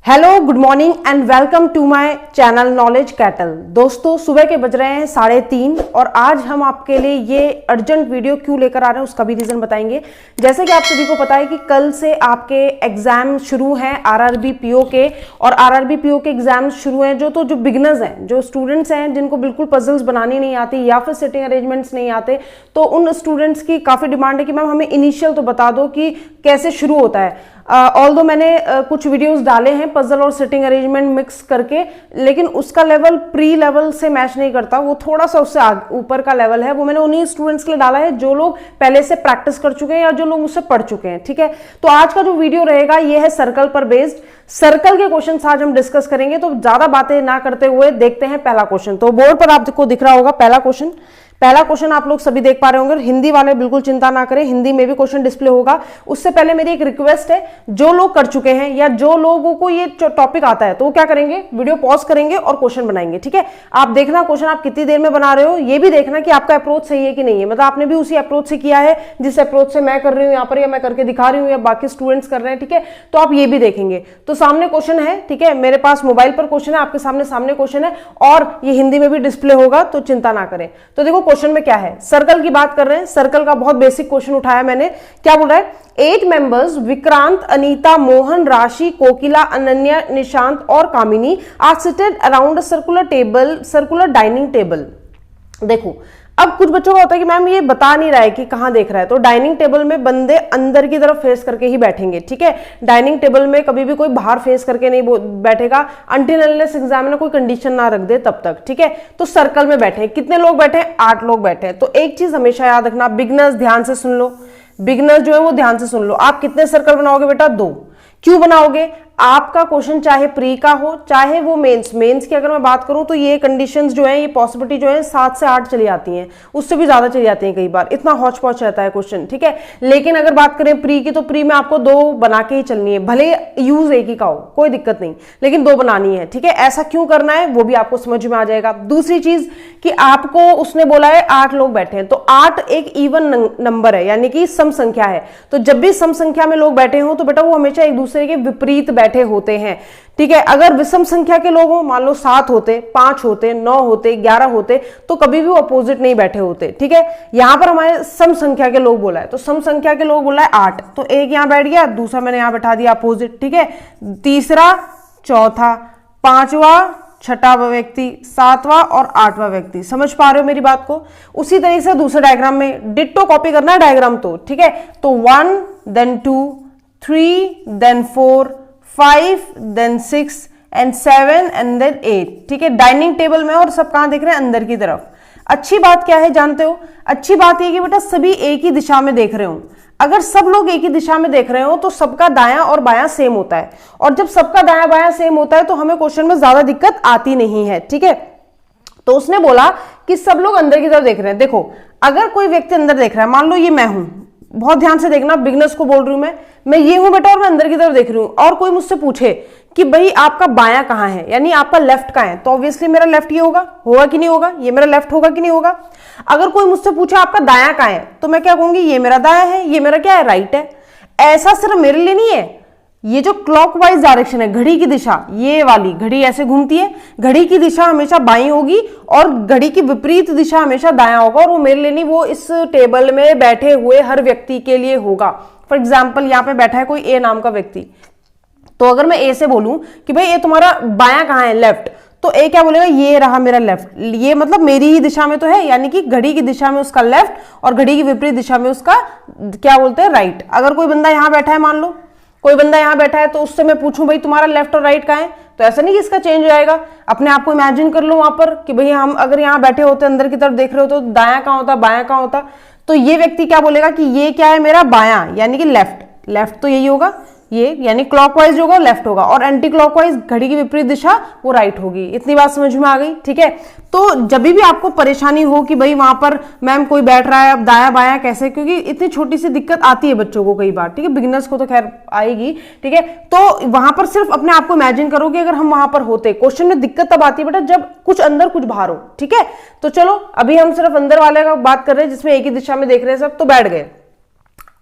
Hello, good morning and welcome to my channel knowledge cattle. दोस्तों, सुबह के बज रहे हैं 3:30 और आज हम आपके लिए ये अर्जेंट वीडियो क्यों लेकर आ रहे हैं उसका भी रीजन बताएंगे। जैसे कि आप सभी को पता है कि कल से आपके एग्जाम शुरू हैं आरआरबी पीओ के, और आरआरबी पीओ के एग्जाम शुरू हैं जो बिगिनर्स हैं, जो स्टूडेंट्स हैं जिनको बिल्कुल पजल्स बनानी नहीं आती या फिर सिटिंग अरेंजमेंट्स नहीं आते, तो उन स्टूडेंट्स की काफी डिमांड है कि मैम हमें इनिशियल तो बता दो कि कैसे शुरू होता है। ऑल्दो मैंने कुछ वीडियोस डाले हैं पजल और सिटिंग अरेंजमेंट मिक्स करके, लेकिन उसका लेवल प्री लेवल से मैच नहीं करता, वो थोड़ा सा उससे ऊपर का लेवल है। वो मैंने उन्हीं स्टूडेंट्स के लिए डाला है जो लोग पहले से प्रैक्टिस कर चुके हैं या जो लोग उससे पढ़ चुके हैं। ठीक है, तो आज का जो वीडियो रहेगा ये है सर्कल पर बेस्ड। सर्कल के क्वेश्चन आज हम डिस्कस करेंगे, तो ज्यादा बातें ना करते हुए देखते हैं पहला क्वेश्चन। तो बोर्ड पर आपको दिख रहा होगा पहला क्वेश्चन आप लोग सभी देख पा रहे होंगे। हिंदी वाले बिल्कुल चिंता ना करें, हिंदी में भी क्वेश्चन डिस्प्ले होगा। उससे पहले मेरी एक रिक्वेस्ट है, जो लोग कर चुके हैं या जो लोगों को ये टॉपिक आता है तो वो क्या करेंगे, वीडियो पॉज करेंगे और क्वेश्चन बनाएंगे। ठीक है, आप देखना क्वेश्चन आप कितनी देर में बना रहे हो, ये भी देखना कि आपका अप्रोच सही है कि नहीं है, मतलब आपने भी उसी अप्रोच से किया है जिस अप्रोच से मैं कर रही हूँ यहाँ पर, या मैं करके दिखा रही हूँ या बाकी स्टूडेंट्स कर रहे हैं। ठीक है, तो आप ये भी देखेंगे। तो सामने क्वेश्चन है, ठीक है, मेरे पास मोबाइल पर क्वेश्चन है, आपके सामने क्वेश्चन है और ये हिंदी में भी डिस्प्ले होगा, तो चिंता ना करें। तो देखो क्वेश्चन में क्या है, सर्कल की बात कर रहे हैं। सर्कल का बहुत बेसिक क्वेश्चन उठाया मैंने। क्या बोल रहा है, 8 मेंबर्स विक्रांत, अनीता, मोहन, राशि, कोकिला, अनन्या, निशांत और Kamini are seated around a circular dining table. देखो, अब कुछ बच्चों का होता है कि मैम ये बता नहीं रहा है कि कहां देख रहा है, तो डाइनिंग टेबल में बंदे अंदर की तरफ फेस करके ही बैठेंगे। ठीक है, डाइनिंग टेबल में कभी भी कोई बाहर फेस करके नहीं बैठेगा अनटिल अनलेस एग्जामिनर कोई कंडीशन ना रख दे तब तक। ठीक है, तो सर्कल में बैठे कितने लोग बैठे हैं, 8 लोग बैठे हैं। तो एक चीज हमेशा याद रखना, बिगनर्स ध्यान से सुन लो, बिगनर्स जो है वो ध्यान से सुन लो। आप कितने सर्कल बनाओगे बेटा, 2। क्यों बनाओगे, आपका क्वेश्चन चाहे प्री का हो चाहे वो मेंस की अगर मैं बात करूं तो ये कंडीशंस जो है, ये पॉसिबिलिटी जो है 7 से 8 चली जाती हैं, उससे भी ज्यादा चली जाती हैं कई बार, इतना हौच पौच रहता है क्वेश्चन। ठीक है, लेकिन अगर बात करें प्री की, तो प्री में आपको 2 बना के ही चलनी है, भले यूज एक ही का हो कोई दिक्कत नहीं, लेकिन 2 बनानी है। ठीक है, ऐसा क्यों करना है वो भी आपको समझ में आ जाएगा। दूसरी चीज कि आपको उसने बोला है 8 लोग बैठे हैं, तो 8 एक इवन नंबर है, यानी कि सम संख्या है। तो जब भी सम संख्या में लोग बैठे हो तो बेटा वो हमेशा एक दूसरे के विपरीत बैठे होते हैं। ठीक है, अगर विषम संख्या के लोग हो, मान लो 7 होते, 5 होते, 9 होते, 11 होते, तो कभी भी वो अपोजिट नहीं बैठे होते। ठीक है, यहां पर हमारे सम संख्या के लोग बोला है, तो सम संख्या के लोग बोला है 8, तो एक यहां बैठ गया, दूसरा मैंने यहां बैठा दिया अपोजिट। ठीक है, तीसरा, चौथा, 5वां, 6वां व्यक्ति, 7वां और 8वां व्यक्ति। समझ पा रहे हो मेरी बात को। उसी तरीके से दूसरे डायग्राम में डिट्टो कॉपी करना है डायग्राम तो। ठीक है, तो 1 then 2 3 then 4 5 then 6 and 7 and then 8। ठीक है, डाइनिंग टेबल में, और सब कहां देख रहे हैं, अंदर की तरफ। अच्छी बात क्या है जानते हो, अच्छी बात यह कि बेटा सभी एक ही दिशा में देख रहे हो। अगर सब लोग एक ही दिशा में देख रहे हो तो सबका दायां और बायां सेम होता है, और जब सबका दायां बायां सेम होता है तो हमें क्वेश्चन में ज्यादा दिक्कत आती नहीं है। ठीक है, तो उसने बोला कि सब लोग अंदर की तरफ देख रहे हैं। देखो, अगर कोई व्यक्ति अंदर देख रहा है, मान लो ये मैं हूं, बहुत ध्यान से देखना, बिगनर्स को बोल रही हूं मैं ये हूं बेटा और मैं अंदर की तरफ देख रही हूं, और कोई मुझसे पूछे कि भाई आपका बायां कहां है, यानी आपका लेफ्ट कहां है, तो ऑब्वियसली मेरा लेफ्ट ये होगा कि नहीं होगा, ये मेरा लेफ्ट होगा कि नहीं होगा। अगर कोई मुझसे पूछे आपका दायां कहां है, तो मैं क्या कहूंगी, ये मेरा दायां है, ये मेरा क्या है, राइट है। ऐसा सिर्फ मेरे लिए नहीं है, ये जो क्लॉकवाइज डायरेक्शन है, घड़ी की दिशा, ये वाली घड़ी ऐसे घूमती है, घड़ी की दिशा हमेशा बाईं होगी और घड़ी की विपरीत दिशा हमेशा दायां होगा, और वो मेरे लिए नहीं, वो इस टेबल में बैठे हुए हर व्यक्ति के लिए होगा। फॉर एग्जाम्पल यहाँ पे बैठा है कोई ए नाम का व्यक्ति, तो अगर मैं ए से बोलूं कि भाई ये तुम्हारा बायां कहां है, लेफ्ट, तो ए क्या बोलेगा, ये रहा मेरा लेफ्ट, ये मतलब मेरी ही दिशा में तो है, यानी कि घड़ी की दिशा में उसका लेफ्ट और घड़ी की विपरीत दिशा में उसका क्या बोलते हैं, राइट। अगर कोई बंदा यहां बैठा है, मान लो कोई बंदा यहां बैठा है, तो उससे मैं पूछूं भाई तुम्हारा लेफ्ट और राइट कहां है, तो ऐसा नहीं कि इसका चेंज हो जाएगा। अपने आप को इमेजिन कर लो वहां पर कि भाई हम अगर यहां बैठे होते, अंदर की तरफ देख रहे हो, तो दायां कहां होता, बायां कहां होता, तो ये व्यक्ति क्या बोलेगा कि ये क्या है, मेरा बायां, यानी कि लेफ्ट तो यही होगा, ये यानी क्लॉकवाइज होगा लेफ्ट होगा, और एंटी क्लॉकवाइज घड़ी की विपरीत दिशा वो राइट होगी। इतनी बात समझ में आ गई। ठीक है, तो जब भी आपको परेशानी हो कि भाई वहां पर मैम कोई बैठ रहा है, अब दाया बाया कैसे, क्योंकि इतनी छोटी सी दिक्कत आती है बच्चों को कई बार। ठीक है, बिगिनर्स को तो खैर आएगी। ठीक है, तो वहां पर सिर्फ अपने आप को इमेजिन करो कि अगर हम वहां पर होते, क्वेश्चन में दिक्कत तब आती है बेटा जब कुछ अंदर कुछ बाहर हो। ठीक है, तो चलो अभी हम सिर्फ अंदर वाले का बात कर रहे हैं जिसमें एक ही दिशा में देख रहे हैं सब, तो बैठ गए।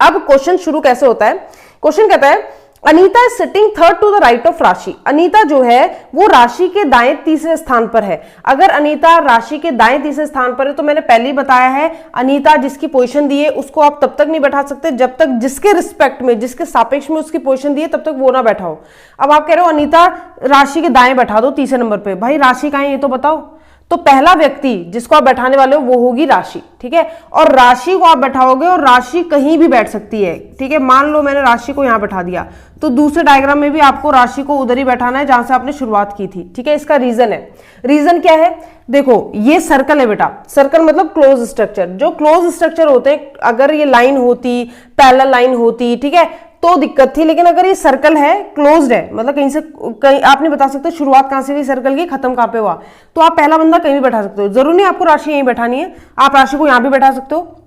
अब क्वेश्चन शुरू कैसे होता है, क्वेश्चन कहता है Anita is sitting third to the right of Rashi. Anita जो है वो राशि के दाएं तीसरे स्थान पर है। अगर अनीता राशि के दाएं तीसरे स्थान पर है तो मैंने पहले ही बताया है, अनीता जिसकी पोजीशन दी है उसको आप तब तक नहीं बैठा सकते जब तक जिसके रिस्पेक्ट में, जिसके सापेक्ष में उसकी पोजीशन दी है तब तक वो ना बैठा हो। अब आप कह रहे हो अनीता राशि के दाएं बैठा दो तीसरे नंबर पे, भाई राशि कहाँ है ये तो बताओ। तो पहला व्यक्ति जिसको आप बैठाने वाले हो वो होगी राशि, ठीक है। और राशि को आप बैठाओगे और राशि कहीं भी बैठ सकती है, ठीक है। मान लो मैंने राशि को यहां बैठा दिया तो दूसरे डायग्राम में भी आपको राशि को उधर ही बैठाना है जहां से आपने शुरुआत की थी, ठीक है। इसका रीजन है, रीजन क्या है, देखो ये सर्कल है बेटा, सर्कल मतलब क्लोज स्ट्रक्चर। जो क्लोज स्ट्रक्चर होते हैं, अगर ये लाइन होती, पैरेलल लाइन होती, ठीक है, तो दिक्कत थी। लेकिन अगर ये सर्कल है, क्लोज्ड है, मतलब कहीं से कहीं आप नहीं बता सकते शुरुआत कहां से हुई सर्कल की, खत्म कहां पे हुआ, तो आप पहला बंदा कहीं भी बैठा सकते हो। जरूरी नहीं आपको राशि यहीं बैठानी है, आप राशि को यहां भी बैठा सकते हो,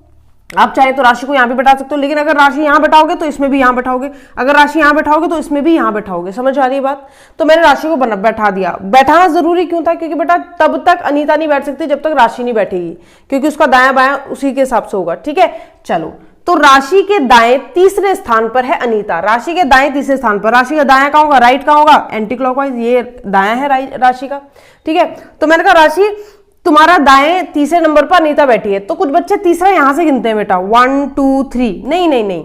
आप चाहे तो राशि को यहां भी बैठा सकते हो। लेकिन अगर राशि यहां बैठाओगे तो इसमें भी यहां बैठाओगे, अगर राशि यहां बैठाओगे तो इसमें भी यहां बैठाओगे। समझ आ रही है बात। तो मैंने राशि को बैठा दिया। बैठाना जरूरी क्यों था, क्योंकि बेटा तब तक अनीता नहीं बैठ सकती जब तक राशि नहीं बैठेगी, क्योंकि उसका दायां बायां उसी के हिसाब से होगा, ठीक है। चलो, तो राशि के दाएं तीसरे स्थान पर है अनीता। राशि के दाएं तीसरे स्थान पर, राशि का दायां कहां होगा, राइट कहां होगा, एंटी क्लॉकवाइज, ये दायां है राशि का, ठीक है। तो मैंने कहा राशि तुम्हारा दाएं तीसरे नंबर पर अनीता बैठी है। तो कुछ बच्चे तीसरा यहां से गिनते हैं बेटा, 1 2 3, नहीं नहीं नहीं,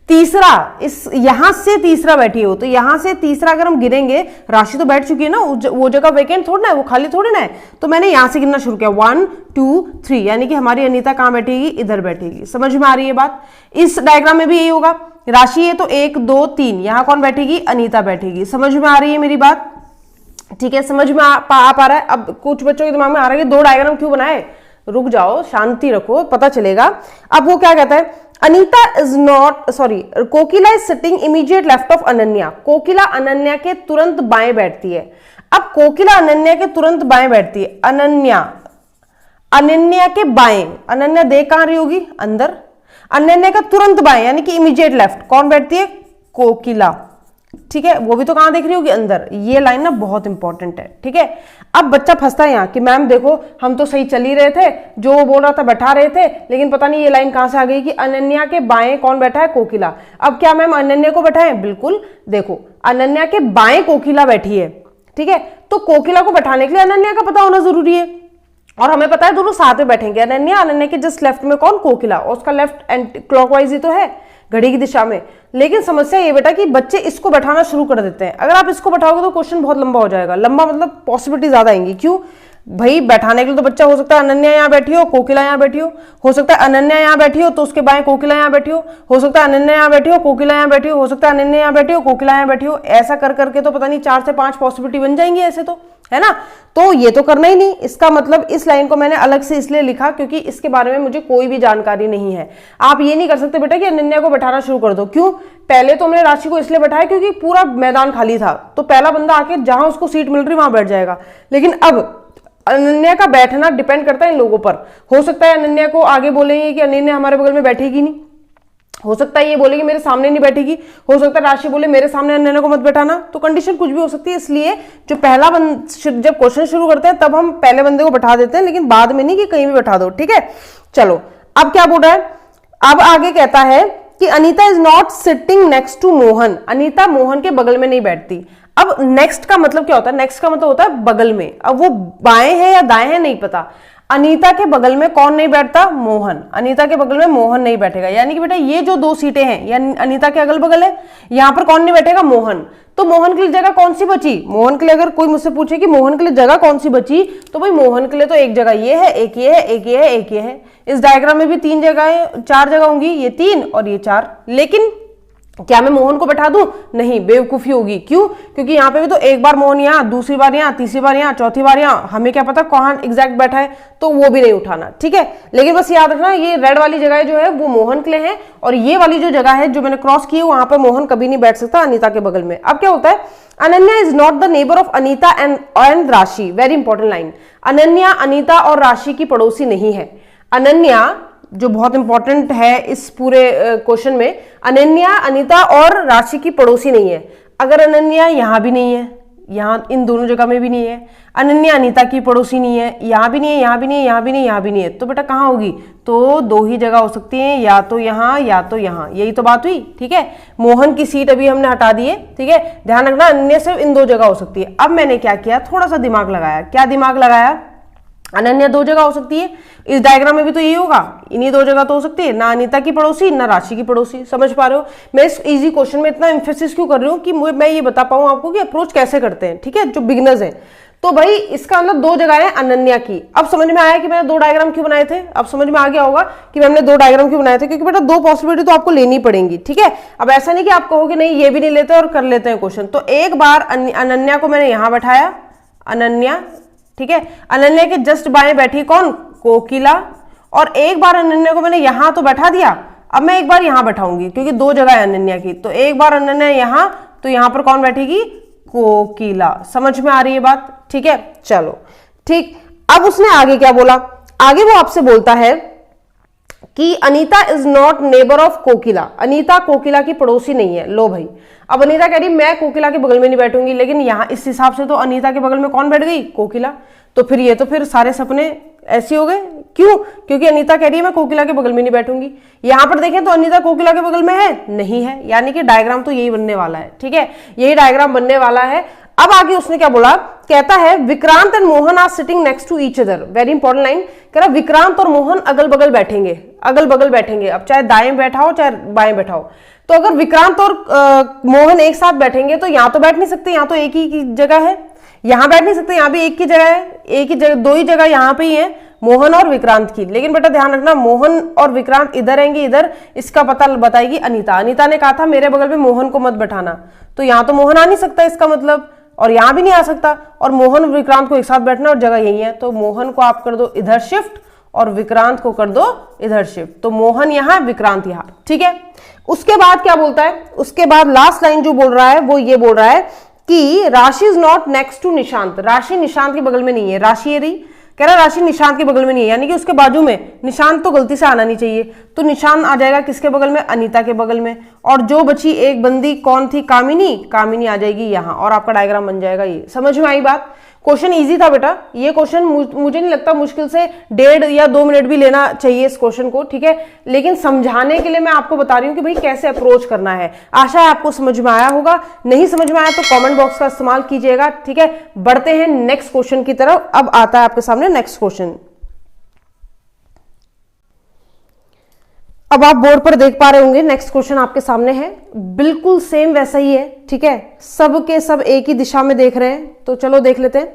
तीसरा इस यहां से तीसरा बैठी हो, तो यहां से तीसरा अगर हम गिनेंगे, राशि तो बैठ चुकी है ना, वो जगह वेकेंट थोड़ी ना है, वो खाली थोड़ी ना है। तो मैंने यहां से गिनना शुरू किया 1 2 3, यानी कि हमारी अनीता कहां बैठेगी, इधर बैठेगी। समझ में आ रही है बात। इस डायग्राम में भी यही होगा, राशि है तो 1 2 3, यहां कौन बैठेगी, अनीता बैठेगी। समझ में आ रही है मेरी बात, ठीक है। समझ में आ पा रहा है। अब कुछ बच्चों के दिमाग में आ रहा है कि 2 डायग्राम क्यों बनाए, रुक जाओ, शांति रखो, पता चलेगा। अब वो क्या कहता है, Anita is not, sorry, Kokila is sitting immediate left of Ananya. Kokila Ananya के तुरंत बाएं बैठती है। अब कोकिला अनन्या के तुरंत बाएं बैठती है, अनन्या के बाएं, अनन्या देख कहां रही होगी, अंदर, अनन्या का तुरंत बाएं यानी कि इमीडिएट लेफ्ट कौन बैठती है, कोकिला, ठीक है। वो भी तो कहां देख रही होगी, अंदर। ये लाइन ना बहुत इंपॉर्टेंट है, ठीक है। अब बच्चा फंसता है यहाँ कि मैम देखो हम तो सही चल ही रहे थे, जो वो बोल रहा था बैठा रहे थे, लेकिन पता नहीं ये लाइन कहां से आ गई कि अनन्या के बाएं कौन बैठा है, कोकिला। अब क्या मैम अनन्या को बैठाएं, बिल्कुल, देखो अनन्या के बाएं कोकिला बैठी है, ठीक है। तो कोकिला को बैठाने के लिए अनन्या का पता होना जरूरी है, और हमें पता है दोनों साथ में बैठेंगे। अनन्या के जस्ट लेफ्ट में कौन, कोकिला, और उसका लेफ्ट एंटी क्लॉकवाइज ही तो है, घड़ी की दिशा में। लेकिन समस्या ये बेटा कि बच्चे इसको बैठाना शुरू कर देते हैं। अगर आप इसको बैठाओगे तो क्वेश्चन बहुत लंबा हो जाएगा, लंबा मतलब पॉसिबिलिटी ज्यादा आएंगी। क्यों भाई, बैठाने के लिए तो बच्चा हो सकता है अनन्या यहाँ बैठी हो, कोकिला यहाँ बैठी हो सकता है अनन्या यहाँ बैठी हो तो उसके बाएं कोकिला यहाँ बैठी हो सकता है अनन्या यहाँ बैठी हो, कोकिला यहाँ बैठी हो सकता है अनन्या यहाँ बैठी हो, कोकिला यहाँ बैठी हो। ऐसा कर करके तो पता नहीं 4 से 5 पॉसिबिलिटी बन जाएंगी ऐसे तो, है ना। तो ये तो करना ही नहीं। इसका मतलब इस लाइन को मैंने अलग से इसलिए लिखा क्योंकि इसके बारे में मुझे कोई भी जानकारी नहीं है। आप ये नहीं कर सकते बेटा कि अनन्या को बैठाना शुरू कर दो। क्यों, पहले तो हमने राशि को इसलिए बैठाया क्योंकि पूरा मैदान खाली था, तो पहला बंदा आके जहां उसको सीट मिल रही वहां बैठ जाएगा। लेकिन अब अनन्या का बैठना डिपेंड करता है इन लोगों पर। हो सकता है अनन्या को आगे बोलेंगे कि अनन्या हमारे बगल में बैठेगी नहीं, हो सकता है ये बोलेगी मेरे सामने नहीं बैठेगी, हो सकता है राशि बोले मेरे सामने अनन्या को मत बैठाना। तो कंडीशन कुछ भी हो सकती है। इसलिए जो पहला जब क्वेश्चन शुरू करते हैं तब हम पहले बंदे को बैठा देते हैं, लेकिन बाद में नहीं कि कहीं भी बैठा दो, ठीक है। चलो अब क्या बोल रहा है, अब आगे कहता है कि Anita is not sitting next to Mohan. Anita Mohan के बगल में नहीं बैठती। अब नेक्स्ट का मतलब क्या होता है, नेक्स्ट का मतलब होता है बगल में। अब वो बाएं है या दाएं है नहीं पता। अनीता के बगल में कौन नहीं बैठता, मोहन। अनीता के बगल में मोहन नहीं बैठेगा, यानी कि बेटा ये जो 2 सीटें हैं यानी अनीता के अगल बगल है, यहां पर कौन नहीं बैठेगा, मोहन। तो मोहन के लिए जगह कौन सी बची, मोहन के लिए अगर कोई मुझसे पूछे कि मोहन के लिए जगह कौन सी बची, तो भाई मोहन के लिए तो एक जगह ये है, एक ये है, एक ये है, एक ये है। इस डायग्राम में भी 3 जगह 4 जगह होंगी, ये 3 और ये 4। लेकिन क्या मैं मोहन को बैठा दूं, नहीं, बेवकूफी होगी। क्यों, क्योंकि यहाँ पे भी तो एक बार मोहन यहाँ, दूसरी बार यहाँ, तीसरी बार यहाँ, चौथी बार यहाँ, हमें क्या पता कौन एग्जैक्ट बैठा है, तो वो भी नहीं उठाना, ठीक है। लेकिन बस याद रखना ये रेड वाली जगह जो है वो मोहन के लिए है, और ये वाली जो जगह है जो मैंने क्रॉस की है वहां पर मोहन कभी नहीं बैठ सकता अनीता के बगल में। अब क्या होता है, Ananya is not the neighbour of Anita and Rashi. Very important line, Ananya Anita और राशि की पड़ोसी नहीं है। अनन्या जो बहुत इंपॉर्टेंट है इस पूरे क्वेश्चन में, अनन्या अनीता और राशि की पड़ोसी नहीं है। अगर अनन्या यहां भी नहीं है, यहाँ इन दोनों जगह में भी नहीं है। अनन्या अनीता की पड़ोसी नहीं है, यहाँ भी नहीं है, यहाँ भी नहीं है, यहाँ भी नहीं है, यहाँ भी नहीं है। तो बेटा कहाँ होगी? तो दो ही जगह हो सकती है, या तो यहाँ या तो यहाँ। यही तो बात हुई, ठीक है। मोहन की सीट अभी हमने हटा दी है, ठीक है। ध्यान रखना अनन्या सिर्फ इन दो जगह हो सकती है। अब मैंने क्या किया, थोड़ा सा दिमाग लगाया। क्या दिमाग लगाया? अनन्या दो जगह हो सकती है, इस डायग्राम में भी तो यही होगा, इन्हीं दो जगह तो हो सकती है, ना अनीता की पड़ोसी ना राशि की पड़ोसी। समझ पा रहे हो? मैं इस इजी क्वेश्चन में इतना एम्फेसिस क्यों कर रही हूँ कि मैं ये बता पाऊँ आपको कि अप्रोच कैसे करते हैं, ठीक है, जो बिगिनर्स हैं। तो भाई इसका मतलब दो जगह है अनन्या की। अब समझ में आया कि मैंने दो डायग्राम क्यों बनाए थे? अब समझ में आ गया होगा कि हमने दो डायग्राम क्यों बनाए थे, क्योंकि बेटा दो पॉसिबिलिटी तो आपको लेनी पड़ेंगी, ठीक है। अब ऐसा नहीं कि आप कहोगे नहीं ये भी नहीं लेते और कर लेते हैं क्वेश्चन। तो एक बार अनन्या को मैंने यहां बैठाया, अनन्या, ठीक है। अनन्या के जस्ट बाएं बैठी कौन? कोकिला। और एक बार अनन्या को मैंने यहां तो बैठा दिया, अब मैं एक बार यहां बैठाऊंगी क्योंकि दो जगह है अनन्या की। तो एक बार अनन्या यहां, तो यहां पर कौन बैठेगी? कोकिला। समझ में आ रही है बात? ठीक है, चलो ठीक। अब उसने आगे क्या बोला? आगे वो आपसे बोलता है कि Anita is not neighbour of Kokila. Anita Kokila की पड़ोसी नहीं है। लो भाई, अब अनीता कह रही मैं कोकिला के बगल में नहीं बैठूंगी, लेकिन यहां इस हिसाब से तो अनीता के बगल में कौन बैठ गई? कोकिला। तो फिर ये तो फिर सारे सपने ऐसे हो गए। क्यों? क्योंकि अनीता कह रही है मैं कोकिला के बगल में नहीं बैठूंगी। यहां पर देखें तो अनीता कोकिला के बगल में है, नहीं है, यानी कि डायग्राम तो यही बनने वाला है, ठीक है, यही डायग्राम बनने वाला है। अब आगे उसने क्या बोला? कहता है Vikrant and Mohan are sitting next to each other. Very important line. कह रहा विक्रांत और मोहन अगल बगल बैठेंगे, अगल बगल बैठेंगे। अब चाहे दाएं बैठा हो चाहे बाएं बैठा हो। तो अगर विक्रांत और मोहन एक साथ बैठेंगे तो यहां तो बैठ नहीं सकते, यहां तो एक ही जगह है। यहां बैठ नहीं सकते, यहां भी एक ही जगह है, एक ही जगह, दो ही जगह यहां पे ही है, मोहन और विक्रांत की। लेकिन बेटा ध्यान रखना, मोहन और विक्रांत इधर रहेंगे, इधर। इसका पता बताएगी अनीता। अनीता ने कहा था मेरे बगल में मोहन को मत बैठाना, तो यहां तो मोहन आ नहीं सकता इसका मतलब, और यहां भी नहीं आ सकता। और मोहन और विक्रांत को एक साथ बैठना और जगह यही है, तो मोहन को आप कर दो इधर शिफ्ट और विक्रांत को कर दो इधर शिफ्ट। तो मोहन यहां, विक्रांत यहां, ठीक है। उसके बाद क्या बोलता है? उसके बाद लास्ट लाइन जो बोल रहा है वो ये बोल रहा है कि Rashi is not next to Nishant. Rashi Nishant के बगल में नहीं है। राशि ये रही, कह रहा राशि निशांत के बगल में नहीं है, यानी कि उसके बाजू में। निशांत तो गलती से आना नहीं चाहिए, तो निशांत आ जाएगा किसके बगल में? अनीता के बगल में। और जो बची एक बंदी कौन थी? कामिनी। कामिनी आ जाएगी यहां और आपका डायग्राम बन जाएगा ये। समझ में आई बात? क्वेश्चन इजी था बेटा। ये क्वेश्चन मुझे नहीं लगता मुश्किल से 1.5 या 2 मिनट भी लेना चाहिए इस क्वेश्चन को, ठीक है। लेकिन समझाने के लिए मैं आपको बता रही हूँ कि भाई कैसे अप्रोच करना है। आशा है आपको समझ में आया होगा। नहीं समझ में आया तो कमेंट बॉक्स का इस्तेमाल कीजिएगा, ठीक है। बढ़ते हैं नेक्स्ट क्वेश्चन की तरफ। अब आता है आपके सामने नेक्स्ट क्वेश्चन। अब आप बोर्ड पर देख पा रहे होंगे, नेक्स्ट क्वेश्चन आपके सामने है, बिल्कुल सेम वैसा ही है, ठीक है। सब के सब एक ही दिशा में देख रहे हैं, तो चलो देख लेते हैं।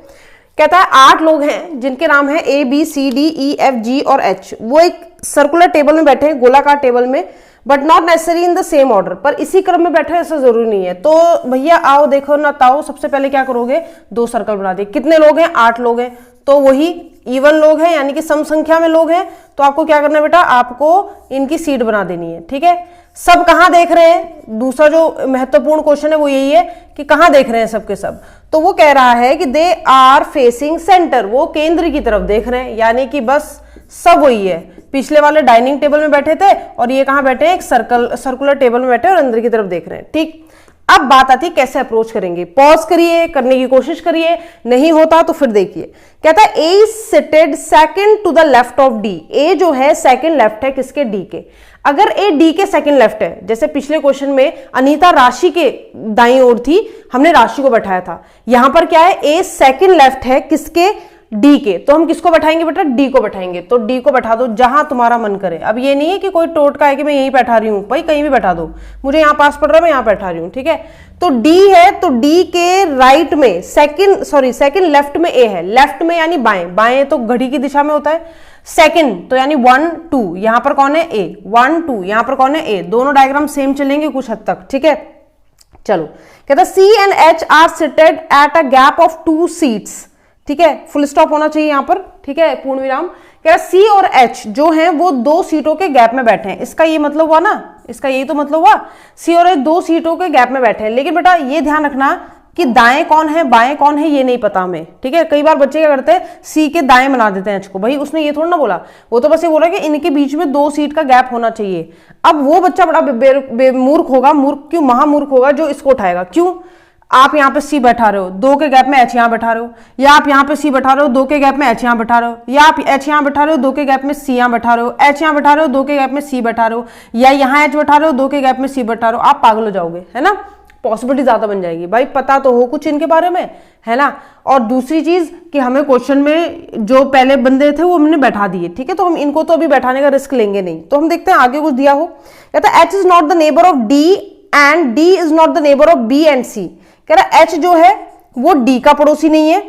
कहता है 8 लोग हैं जिनके नाम है A B C D E F G और H। वो एक सर्कुलर टेबल में बैठे हैं, गोलाकार टेबल में, but not necessary in the same order. पर इसी क्रम में बैठे ऐसा जरूरी नहीं है। तो भैया आओ देखो ना ताओ, सबसे पहले क्या करोगे? 2 सर्कल बना दिए। कितने लोग हैं? 8 लोग हैं, तो वही इवन लोग हैं, यानी कि सम संख्या में लोग हैं। तो आपको क्या करना है बेटा? आपको इनकी सीट बना देनी है, ठीक है। सब कहां देख रहे हैं? दूसरा जो महत्वपूर्ण क्वेश्चन है वो यही है कि कहां देख रहे हैं सब के सब। तो वो कह रहा है कि दे आर फेसिंग सेंटर। वो केंद्र की तरफ देख रहे हैं, यानी कि बस सब वही है। पिछले वाले डाइनिंग टेबल में बैठे थे और ये कहां बैठे हैं? एक सर्कुलर टेबल में बैठे और अंदर की तरफ देख रहे हैं, ठीक। अब बात आती है कैसे अप्रोच करेंगे। पॉज करिए, करने की कोशिश करिए, नहीं होता तो फिर देखिए। कहता है A is seated second to the left of D. A जो है सेकंड लेफ्ट है किसके? डी के। अगर ए डी के सेकंड लेफ्ट है, जैसे पिछले क्वेश्चन में अनीता राशि के दाईं ओर थी, हमने राशि को बैठाया था। यहां पर क्या है? ए सेकंड लेफ्ट है किसके? डी के। तो हम किसको बैठाएंगे बेटा? डी को बैठाएंगे। तो डी को बैठा दो जहां तुम्हारा मन करे। अब ये नहीं है कि कोई टोटका है कि मैं यहीं बैठा रही हूं, भाई कहीं भी बैठा दो, मुझे यहां पास पड़ रहा है मैं यहां बैठा रही हूं, ठीक है। तो डी है, तो डी के राइट में सेकंड लेफ्ट में ए है। लेफ्ट में यानी बाएं, बाएं तो घड़ी की दिशा में होता है। सेकंड तो यानी 1 2, यहां पर कौन है? ए। 1 2 यहां पर कौन है? ए। दोनों डायग्राम सेम चलेंगे कुछ हद तक, ठीक है। चलो, कहता C and H are seated at a gap of 2 seats, ठीक है। फुल स्टॉप होना चाहिए यहां पर, ठीक है, पूर्ण विराम। कह रहा सी और एच जो हैं वो 2 सीटों के गैप में बैठे हैं। इसका ये मतलब हुआ ना, इसका यही तो मतलब हुआ, सी और एच 2 सीटों के गैप में बैठे हैं। लेकिन बेटा ये ध्यान रखना कि दाएं कौन है बाएं कौन है ये नहीं पता हमें, ठीक है। कई बार बच्चे क्या करते हैं? सी के दाएं बना देते हैं एच को। भाई उसने ये थोड़ा ना बोला, वो तो बस ये बोला कि इनके बीच में 2 सीट का गैप होना चाहिए। अब वो बच्चा बड़ा मूर्ख होगा, मूर्ख क्यों? महामूर्ख होगा जो इसको उठाएगा। क्यों? आप यहाँ पे सी बैठा रहे हो, 2 के गैप में एच यहाँ बैठा रहे हो, या आप यहाँ पे सी बैठा रहे हो, 2 के गैप में एच यहाँ बैठा रहे हो, या आप एच यहाँ बैठा रहे हो, 2 के गैप में सी यहाँ बैठा रहे हो, एच यहाँ बैठा रहे हो, 2 के गैप में सी बैठा रहे हो, या यहाँ एच बैठा रहे हो, 2 के गैप में सी बैठा रहे हो, आप पागल हो जाओगे, है ना। पॉसिबिलिटी ज्यादा बन जाएगी भाई, पता तो हो कुछ इनके बारे में, है ना। और दूसरी चीज कि हमें क्वेश्चन में जो पहले बंदे थे वो हमने बैठा दिए, ठीक है, तो हम इनको तो अभी बैठाने का रिस्क लेंगे नहीं। तो हम देखते हैं आगे कुछ दिया हो, कहता है H is not the neighbour of D and D is not the neighbour of B and C. कह रहा एच जो है वो डी का पड़ोसी नहीं है,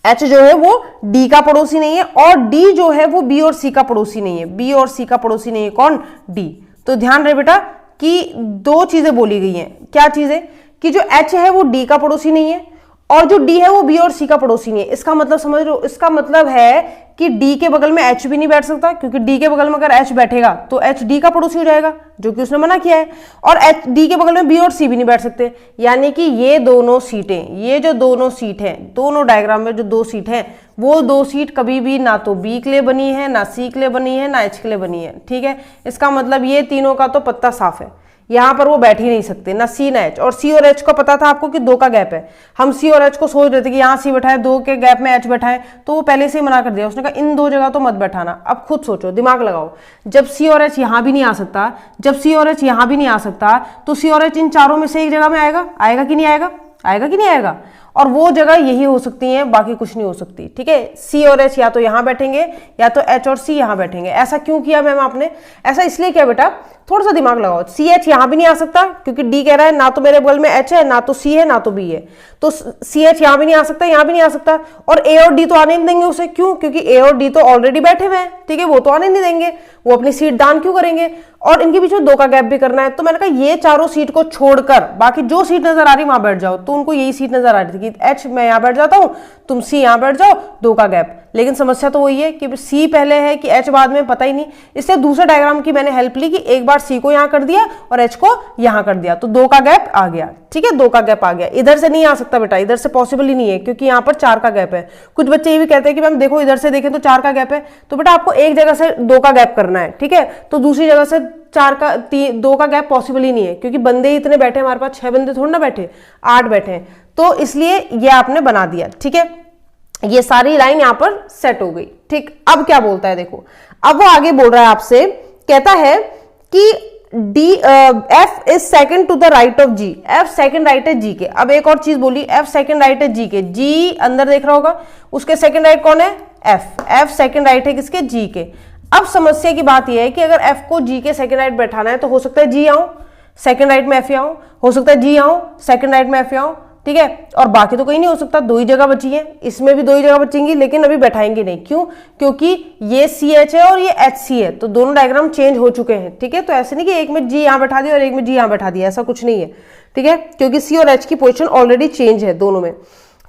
एच जो है वो डी का पड़ोसी नहीं है, और डी जो है वो बी और सी का पड़ोसी नहीं है, बी और सी का पड़ोसी नहीं है, कौन, डी। तो ध्यान रहे बेटा कि 2 चीजें बोली गई हैं, क्या चीजें, कि जो एच है वो डी का पड़ोसी नहीं है, और जो डी है वो बी और सी का पड़ोसी नहीं है। इसका मतलब समझ रहे हो, इसका मतलब है कि डी के बगल में एच भी नहीं बैठ सकता, क्योंकि डी के बगल में अगर एच बैठेगा तो एच डी का पड़ोसी हो जाएगा, जो कि उसने मना किया है, और एच डी के बगल में बी और सी भी नहीं बैठ सकते। यानी कि ये दोनों सीटें, ये जो दोनों सीट हैं, दोनों डायग्राम में जो 2 सीट हैं, वो 2 सीट कभी भी ना तो बी के लिए बनी है, ना सी के लिए बनी है, ना एच के लिए बनी है, ठीक है। इसका मतलब ये तीनों का तो पत्ता साफ है, यहां पर वो बैठ ही नहीं सकते, ना सी ना एच। और सी और एच को पता था आपको कि 2 का गैप है, हम सी और एच को सोच रहे थे कि यहाँ सी बैठा है, 2 के गैप में एच बैठा है, तो वो पहले से ही मना कर दिया, उसने कहा इन 2 जगह तो मत बैठाना। अब खुद सोचो, दिमाग लगाओ, जब सी और एच यहां भी नहीं आ सकता, जब सी और एच यहां भी नहीं आ सकता, तो सी और एच इन चारों में से एक जगह में आएगा, आएगा कि नहीं आएगा, आएगा कि नहीं आएगा, और वो जगह यही हो सकती है, बाकी कुछ नहीं हो सकती, ठीक है। सी और एच या तो यहां बैठेंगे, या तो एच और सी यहां बैठेंगे। ऐसा क्यों किया मैम आपने, ऐसा इसलिए किया बेटा, थोड़ा सा दिमाग लगाओ, सी एच यहां भी नहीं आ सकता, क्योंकि डी कह रहा है ना तो मेरे बगल में एच है, ना तो सी है, ना तो बी है, तो सी एच यहां भी नहीं आ सकता, यहां भी नहीं आ सकता, और ए और डी तो आने नहीं देंगे उसे, क्यों, क्योंकि ए और डी तो ऑलरेडी बैठे हुए हैं, ठीक है, वो तो आने नहीं देंगे, वो अपनी सीट दान क्यों करेंगे, और इनके बीच में 2 का गैप भी करना है। तो मैंने कहा ये चारों सीट को छोड़कर बाकी जो सीट नजर आ रही वहां बैठ जाओ। तो उनको यही सीट नजर आ रही थी कि एच मैं यहां बैठ जाता हूं, तुम सी यहां बैठ जाओ, 2 का गैप। लेकिन समस्या तो वही है कि सी पहले है कि एच बाद में, पता ही नहीं, इसलिए दूसरे डायग्राम की मैंने हेल्प ली कि एक बार सी को यहां कर दिया और एच को यहां कर दिया, तो 2 का गैप आ गया, ठीक है, 2 का गैप आ गया। इधर से नहीं आ सकता बेटा, इधर से पॉसिबल ही नहीं है, क्योंकि यहाँ पर 4 का गैप है। कुछ बच्चे ये भी कहते हैं कि मैम देखो इधर से देखें तो 4 का गैप है, तो बेटा आपको एक जगह से 2 का गैप करना है, ठीक है, तो दूसरी जगह से 2 का गैप पॉसिबल ही नहीं है, क्योंकि बंदे इतने बैठे, हमारे पास 6 बंदे थोड़ी ना बैठे, 8 बैठे हैं, तो इसलिए ये आपने बना दिया, ठीक है। ये सारी लाइन यहां पर सेट हो गई, ठीक। अब क्या बोलता है देखो, अब वो आगे बोल रहा है आपसे, कहता है कि D F is second to the right of G, F second right है जी के। अब एक और चीज बोली, एफ सेकंड राइट है जी के, जी अंदर देख रहा होगा, उसके सेकंड राइट कौन है, एफ, एफ सेकंड राइट है किसके, जी के। अब समस्या की बात यह है कि अगर एफ को जी के सेकंड राइट बैठाना है, तो हो सकता है जी आऊं सेकंड राइट में एफ आऊं, हो सकता है जी आऊं सेकंड राइट में एफ आऊं, ठीक है, और बाकी तो कहीं नहीं हो सकता, 2 ही जगह बची है, इसमें भी 2 ही जगह बचेंगी, लेकिन अभी बैठाएंगे नहीं, क्यों, क्योंकि ये सी एच है और ये एच सी है, तो दोनों डायग्राम चेंज हो चुके हैं, ठीक है। तो ऐसे नहीं कि एक में जी यहां बैठा दिया और एक में जी यहां बैठा दिया, ऐसा कुछ नहीं है, ठीक है, क्योंकि सी और एच की पोजिशन ऑलरेडी चेंज है दोनों में।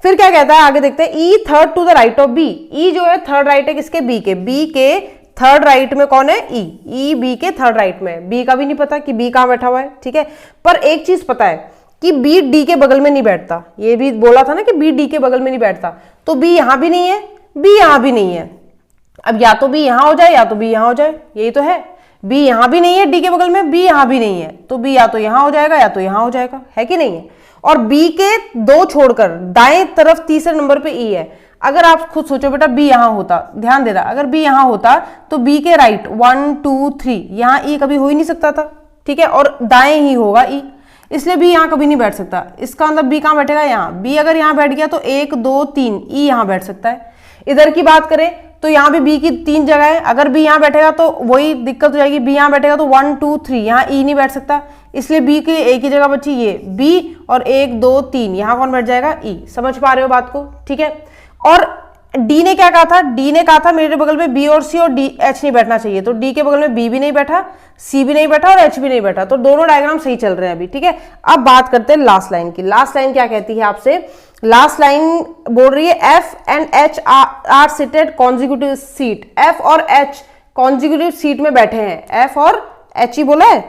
फिर क्या कहता है आगे देखते हैं, E third to the right of B, E जो है थर्ड राइट है किसके, बी के, बी के थर्ड राइट में कौन है, ई बी के थर्ड राइट में, बी का भी नहीं पता कि बी कहां बैठा हुआ है, ठीक है, पर एक चीज पता है कि बी डी के बगल में नहीं बैठता, ये भी बोला था ना कि बी डी के बगल में नहीं बैठता, तो बी यहां भी नहीं है, बी यहां भी नहीं है। अब या तो बी यहां हो जाए या तो बी यहां हो जाए, यही तो है, बी यहां भी नहीं है डी के बगल में, बी यहां भी नहीं है, तो बी या तो यहां हो जाएगा या तो यहां हो जाएगा, है कि नहीं है। और बी के 2 छोड़कर दाएं तरफ तीसरे नंबर पे ई है। अगर आप खुद सोचो बेटा बी यहां होता, ध्यान देना, अगर बी यहां होता तो बी के राइट 1 2 3 यहां ई कभी हो ही नहीं सकता था, ठीक है, और दाएं ही होगा ई, इसलिए बी यहां कभी नहीं बैठ सकता। इसका मतलब बी कहां बैठेगा, यहां, बी अगर यहां बैठ गया तो 1 2 3 ई यहां बैठ सकता है। इधर की बात करें तो यहां भी बी की 3 जगह है, अगर बी यहां बैठेगा तो वही दिक्कत हो जाएगी, बी यहां बैठेगा तो 1 2 3 यहां ई नहीं बैठ सकता, इसलिए बी की एक ही जगह बची ये बी, और 1 2 3 यहां कौन बैठ जाएगा, ई। समझ पा रहे हो बात को, ठीक है। और डी ने क्या कहा था, डी ने कहा था मेरे बगल में बी और सी और डी एच नहीं बैठना चाहिए, तो डी के बगल में बी भी नहीं बैठा, सी भी नहीं बैठा और एच भी नहीं बैठा, तो दोनों डायग्राम सही चल रहे हैं अभी, ठीक है। अब बात करते हैं लास्ट लाइन की। लास्ट लाइन क्या कहती है आपसे, लास्ट लाइन बोल रही है F and H are seated consecutive seat, F और एच कॉन्जिक्यूटिव सीट में बैठे हैं, एफ और एच ही बोला है,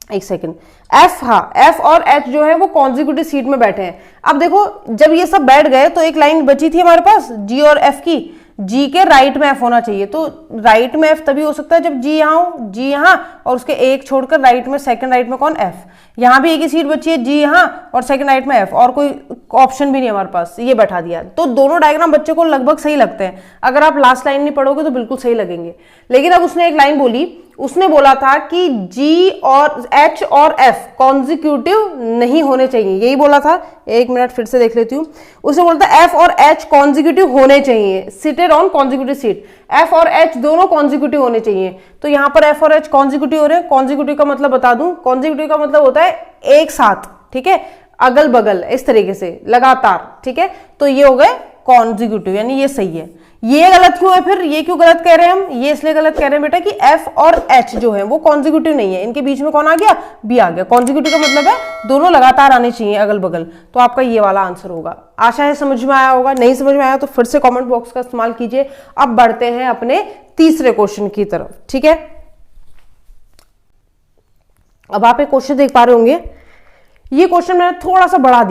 एक सेकेंड, एफ, हाँ एफ और एच जो है वो कॉन्जिक्यूटिव सीट में बैठे हैं। अब देखो जब ये सब बैठ गए तो एक लाइन बची थी हमारे पास जी और एफ की, जी के राइट में एफ होना चाहिए। तो राइट में एफ तभी हो सकता है जब जी यहाँ हो, जी यहाँ और उसके एक छोड़कर राइट में, सेकंड राइट में कौन, एफ। यहाँ भी एक ही सीट बची है, जी यहाँ और सेकंड राइट में एफ, और कोई ऑप्शन भी नहीं हमारे पास, ये बैठा दिया। तो दोनों डायग्राम बच्चे को लगभग सही लगते हैं। अगर आप लास्ट लाइन नहीं पढ़ोगे तो बिल्कुल सही लगेंगे। लेकिन अब उसने एक लाइन बोली, उसने बोला था कि जी और एच और एफ कॉन्जिक्यूटिव नहीं होने चाहिए, यही बोला था। एक मिनट फिर से देख लेती हूँ। उसने बोला था एफ और एच कॉन्जिक्यूटिव होने चाहिए, seated on consecutive seat. F और एच दोनों कॉन्जिक्यूटिव होने चाहिए। तो यहाँ पर एफ और एच कॉन्जिक्यूटिव हो रहे हैं। कॉन्जिक्यूटिव का मतलब बता दूं, कॉन्जिक्यूटिव का मतलब होता है एक साथ, ठीक है, अगल बगल इस तरीके से लगातार, ठीक है। तो ये हो गए कॉन्जिक्यूटिव, यानी ये सही है। ये गलत क्यों है फिर, ये क्यों गलत कह रहे हैं हम, ये इसलिए गलत कह रहे हैं बेटा कि एफ और एच जो है वो कॉन्जिक्यूटिव नहीं है, इनके बीच में कौन आ गया, बी आ गया। कॉन्जिक्यूटिव का मतलब है दोनों लगातार आने चाहिए अगल बगल। तो आपका ये वाला आंसर होगा। आशा है समझ में आया होगा। नहीं समझ में आया तो फिर से कमेंट बॉक्स का इस्तेमाल कीजिए। अब बढ़ते हैं अपने तीसरे क्वेश्चन की तरफ, ठीक है। अब आप एक क्वेश्चन देख पा रहे होंगे, ये क्वेश्चन मैंने थोड़ा सा बढ़ा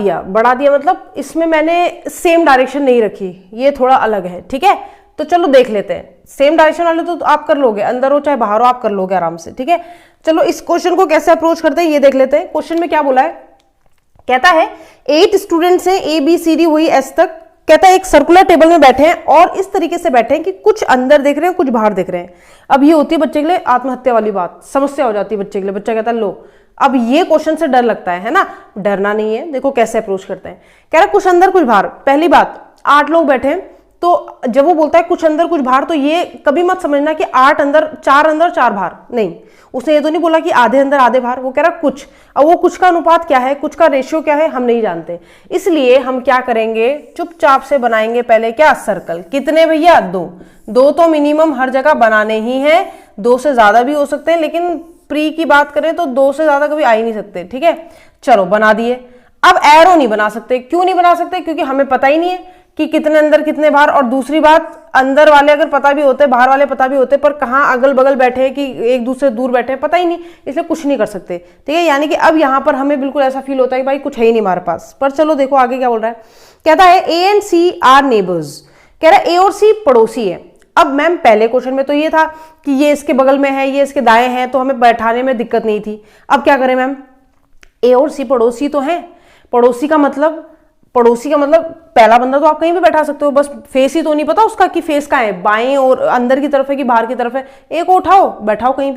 दिया मतलब इसमें मैंने सेम डायरेक्शन नहीं रखी, ये थोड़ा अलग है, ठीक है। तो चलो देख लेते हैं। सेम डायरेक्शन वाले तो आप कर लोगे, अंदर हो चाहे बाहर हो आप कर लोगे आराम से, ठीक है। चलो इस क्वेश्चन को कैसे अप्रोच करते हैं ये देख लेते हैं। क्वेश्चन में क्या बोला है, कहता है 8 स्टूडेंट्स हैं, ए बी सी डी वही एस तक। कहता है एक सर्कुलर टेबल में बैठे हैं और इस तरीके से बैठे हैं कि कुछ अंदर देख रहे हैं कुछ बाहर देख रहे हैं। अब ये होती है बच्चे के लिए आत्महत्या वाली बात, समस्या हो जाती है बच्चे के लिए। बच्चा कहता है लो, अब ये क्वेश्चन से डर लगता है ना, डरना नहीं है। देखो कैसे अप्रोच करते हैं। कह रहा है कुछ अंदर कुछ बाहर। पहली बात, 8 लोग बैठे हैं, तो जब वो बोलता है कुछ अंदर कुछ बाहर, तो ये कभी मत समझना कि 8 अंदर 4 बाहर, नहीं। उसने ये तो नहीं बोला कि आधे अंदर आधे बाहर, वो कह रहा कुछ। अब वो कुछ का अनुपात क्या है, कुछ का रेशियो क्या है, हम नहीं जानते। इसलिए हम क्या करेंगे, चुपचाप से बनाएंगे पहले क्या, सर्कल। कितने भैया, 2 तो मिनिमम हर जगह बनाने ही है। 2 से ज्यादा भी हो सकते हैं, लेकिन प्री की बात करें तो 2 से ज्यादा कभी आ ही नहीं सकते, ठीक है। चलो बना दिए। अब एरो नहीं बना सकते। क्यों नहीं बना सकते, क्योंकि हमें पता ही नहीं है कि कितने अंदर कितने बाहर। और दूसरी बात, अंदर वाले अगर पता भी होते, बाहर वाले पता भी होते, पर कहाँ अगल बगल बैठे हैं कि एक दूसरे दूर बैठे हैं, पता ही नहीं, इसलिए कुछ नहीं कर सकते, ठीक है। यानी कि अब यहाँ पर हमें बिल्कुल ऐसा फील होता है कि भाई कुछ है ही नहीं हमारे पास। पर चलो देखो आगे क्या बोल रहा है। कहता है A and C are neighbours. कह रहा है ए और सी पड़ोसी है। अब मैम पहले क्वेश्चन में तो ये था कि ये इसके बगल में है, ये इसके दाएं हैं, तो हमें बैठाने में दिक्कत नहीं थी। अब क्या करें मैम, ए और सी पड़ोसी तो हैं। पड़ोसी का मतलब पहला बंदा तो आप कहीं भी बैठा सकते हो, बस फेस ही तो नहीं पता उसका कि फेस कहाँ है, बाएं और अंदर की तरफ है कि बाहर की तरफ है। ए को उठाओ, बैठाओ कहीं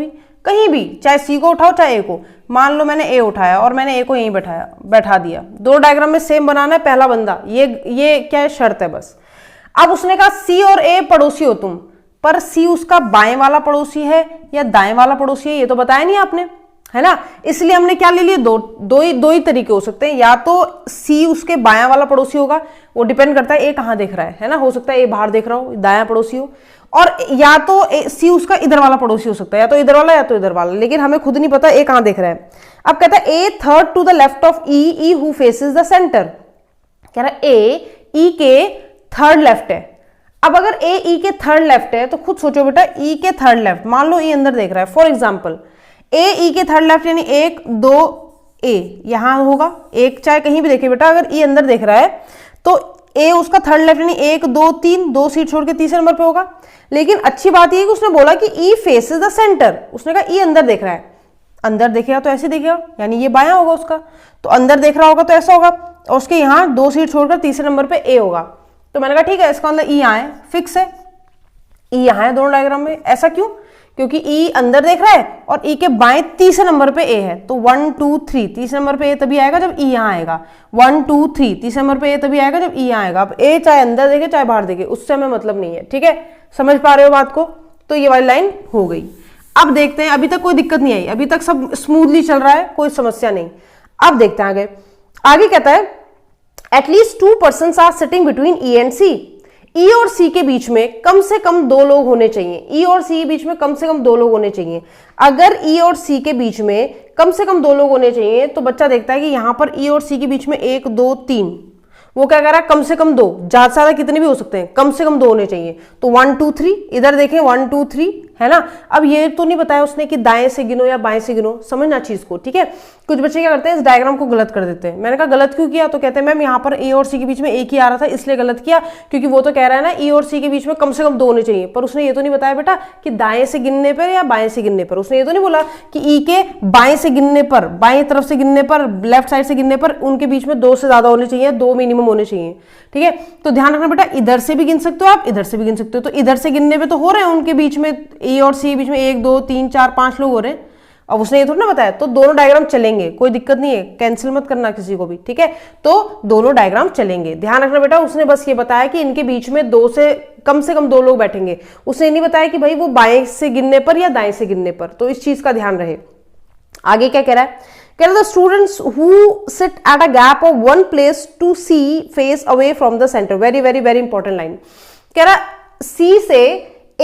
भी, चाहे सी को उठाओ चाहे ए को। मान लो मैंने ए उठाया और मैंने ए को यहीं बैठा दिया। दो डायग्राम में सेम बनाना है, पहला बंदा, ये क्या है, शर्त है बस। अब उसने कहा सी और ए पड़ोसी हो तुम, पर सी उसका बाएं वाला पड़ोसी है या दाएं वाला पड़ोसी है, ये तो बताया नहीं आपने, है ना। इसलिए हमने क्या ले लिया, दो ही तरीके हो सकते हैं। या तो सी उसके बायां वाला पड़ोसी होगा, वो डिपेंड करता है ए कहां देख रहा है ना। हो सकता है ए बाहर देख रहा हो, दायां पड़ोसी हो। और या तो सी उसका इधर वाला पड़ोसी हो सकता है, या तो इधर वाला या तो इधर वाला, लेकिन हमें खुद नहीं पता ए कहां देख रहा है। अब कहता है A third to the left of E who faces the centre. कह रहा है ए ई के थर्ड लेफ्ट है। अब अगर ए ई के थर्ड लेफ्ट है तो खुद सोचो बेटा, ई के थर्ड लेफ्ट, मान लो ई अंदर देख रहा है, फॉर एग्जाम्पल ए ई के थर्ड लेफ्ट यानी 1 2 ए यहां होगा, एक चाहे कहीं भी देखे बेटा, अगर ई अंदर देख रहा है तो ए उसका थर्ड लेफ्ट यानी 1 2 3, 2 सीट छोड़ के तीसरे नंबर पे होगा। लेकिन अच्छी बात यह कि उसने बोला कि ई फेसेस द सेंटर, उसने कहा ई अंदर देख रहा है। अंदर देखेगा तो ऐसे देखेगा, यानी ये बायां होगा उसका, तो अंदर देख रहा होगा तो ऐसा होगा, और उसके यहाँ 2 सीट छोड़कर तीसरे नंबर पे ए होगा। तो मैंने कहा ठीक है, इसका मतलब ई यहाँ है, फिक्स है, ई यहाँ है दोनों डायग्राम में। ऐसा क्यों, क्योंकि ई अंदर देख रहा है और ई के बाएं तीसरे नंबर पे ए है, तो 1 2 3 तीसरे नंबर पे ए तभी आएगा जब ई यहाँ आएगा। 1 2 3 तीसरे नंबर पे ए तभी आएगा जब ई यहाँ आएगा। अब ए चाहे अंदर देखे चाहे बाहर देखे, उससे हमें मतलब नहीं है, ठीक है। समझ पा रहे हो बात को। तो ये वाली लाइन हो गई। अब देखते हैं, अभी तक कोई दिक्कत नहीं आई, अभी तक सब स्मूथली चल रहा है, कोई समस्या नहीं। अब देखते हैं आगे। आगे कहता है at least 2 persons are sitting between E and C. E और सी के बीच में कम से कम 2 लोग होने चाहिए। ई और सी के बीच में कम से कम 2 लोग होने चाहिए। अगर ई और सी के बीच में कम से कम 2 लोग होने चाहिए तो बच्चा देखता है कि यहां पर ई और सी के बीच में 1 2 3, वो क्या कह रहा है, कम से कम 2, ज्यादा से ज्यादा कितने भी हो सकते हैं, कम से कम 2 होने चाहिए। तो 1 2 3, इधर देखें 1 2 3, है ना। अब ये तो नहीं बताया उसने कि दाएं से गिनो या बाएं से गिनो, समझना चीज को, ठीक है। कुछ बच्चे क्या करते हैं, इस डायग्राम को गलत कर देते हैं। मैंने कहा गलत क्यों किया, तो कहते हैं मैम यहाँ पर ए और सी के बीच में एक ही आ रहा था इसलिए गलत किया, क्योंकि वो तो कह रहा है ना ई और सी के बीच में कम से कम 2 होने चाहिए, पर उसने ये तो नहीं बताया बेटा कि दाएं से गिनने पर या बाएं से गिनने पर। उसने ये तो नहीं बोला कि ई के बाएं से गिनने पर, बाएं तरफ से गिनने पर, लेफ्ट साइड से गिनने पर उनके बीच में 2 से ज्यादा होने चाहिए, 2 मिनिमम होने चाहिए। ठीक है, तो ध्यान रखना बेटा, इधर से भी गिन सकते हो आप, इधर से भी गिन सकते हो। तो इधर से गिनने पे तो हो रहे हैं उनके बीच में, ए और सी के बीच में 1 2 3 4 5 लोग हो रहे हैं। अब उसने ये थोड़ा ना बताया, तो दोनों डायग्राम चलेंगे, कोई दिक्कत नहीं है, कैंसिल मत करना किसी को भी। ठीक है, तो दोनों डायग्राम चलेंगे। ध्यान रखना बेटा, उसने बस ये बताया कि इनके बीच में 2 से कम 2 लोग बैठेंगे। उसने नहीं बताया कि भाई वो बाएं से गिनने पर या दाएं से गिनने पर। तो इस चीज का ध्यान रहे। आगे क्या कह रहा है, कह रहा है students who sit at a gap of 1 place to C face away from the centre. Very very very important line. कह रहा सी से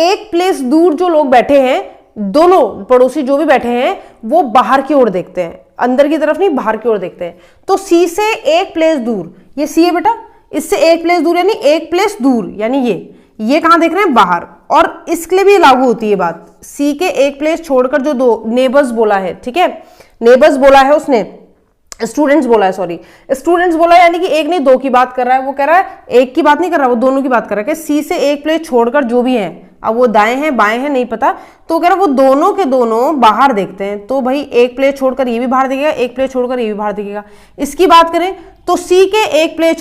1 प्लेस दूर जो लोग बैठे हैं, दोनों पड़ोसी जो भी बैठे हैं, वो बाहर की ओर देखते हैं, अंदर की तरफ नहीं, बाहर की ओर देखते हैं। तो सी से 1 प्लेस दूर, ये सी है बेटा, इससे 1 प्लेस दूर यानी 1 प्लेस दूर, यानी ये कहां देख रहे हैं, बाहर। और इसके लिए भी लागू होती है बात, सी के 1 प्लेस छोड़कर जो 2 नेबर्स बोला है, ठीक है, नेबर्स बोला है उसने, स्टूडेंट्स बोला है, सॉरी स्टूडेंट्स बोला है, यानी कि 1 नहीं 2 की बात कर रहा है। वो कह रहा है 1 की बात नहीं कर रहा, वो दोनों की बात कर रहा है कि सी से 1 प्लेस छोड़कर जो भी है, अब वो दाएं हैं बाएं हैं नहीं पता, तो कह रहा वो दोनों के दोनों बाहर देखते हैं। तो भाई 1 प्लेस छोड़कर ये भी बाहर दिखेगा, 1 प्लेस छोड़कर ये भी बाहर दिखेगा। इसकी बात करें तो सी के 1 प्लेस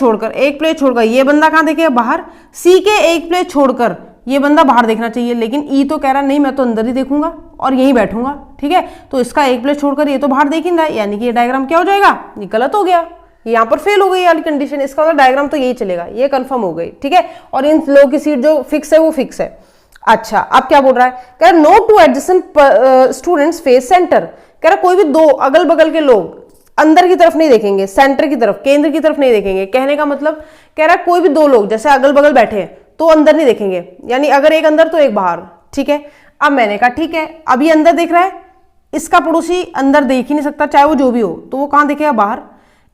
छोड़कर ये बंदा कहां देखेगा, बाहर। सी के 1 प्लेस छोड़कर ये बंदा बाहर देखना चाहिए, लेकिन ई तो कह रहा नहीं मैं तो अंदर ही देखूंगा और यहीं बैठूंगा। ठीक है, तो इसका 1 प्लेस छोड़कर ये तो बाहर देख ही रहा है, यानी कि ये डायग्राम क्या हो जाएगा, ये गलत हो गया, यहाँ पर फेल हो गई वाली कंडीशन। इसका मतलब डायग्राम तो यही चलेगा, ये कंफर्म हो गई। ठीक है, और इन लोगों की सीट जो फिक्स है वो फिक्स है। अच्छा, अब क्या बोल रहा है, कह रहा no two adjacent students face centre. कह रहा कोई भी 2 अगल बगल के लोग अंदर की तरफ नहीं देखेंगे, सेंटर की तरफ, केंद्र की तरफ नहीं देखेंगे। कहने का मतलब कह रहा कोई भी 2 लोग जैसे अगल बगल बैठे हैं तो अंदर नहीं देखेंगे, यानी अगर एक अंदर तो एक बाहर। ठीक है, अब मैंने कहा ठीक है, अब ये अंदर देख रहा है, इसका पड़ोसी अंदर देख ही नहीं सकता चाहे वो जो भी हो, तो वो कहां देखेगा, बाहर।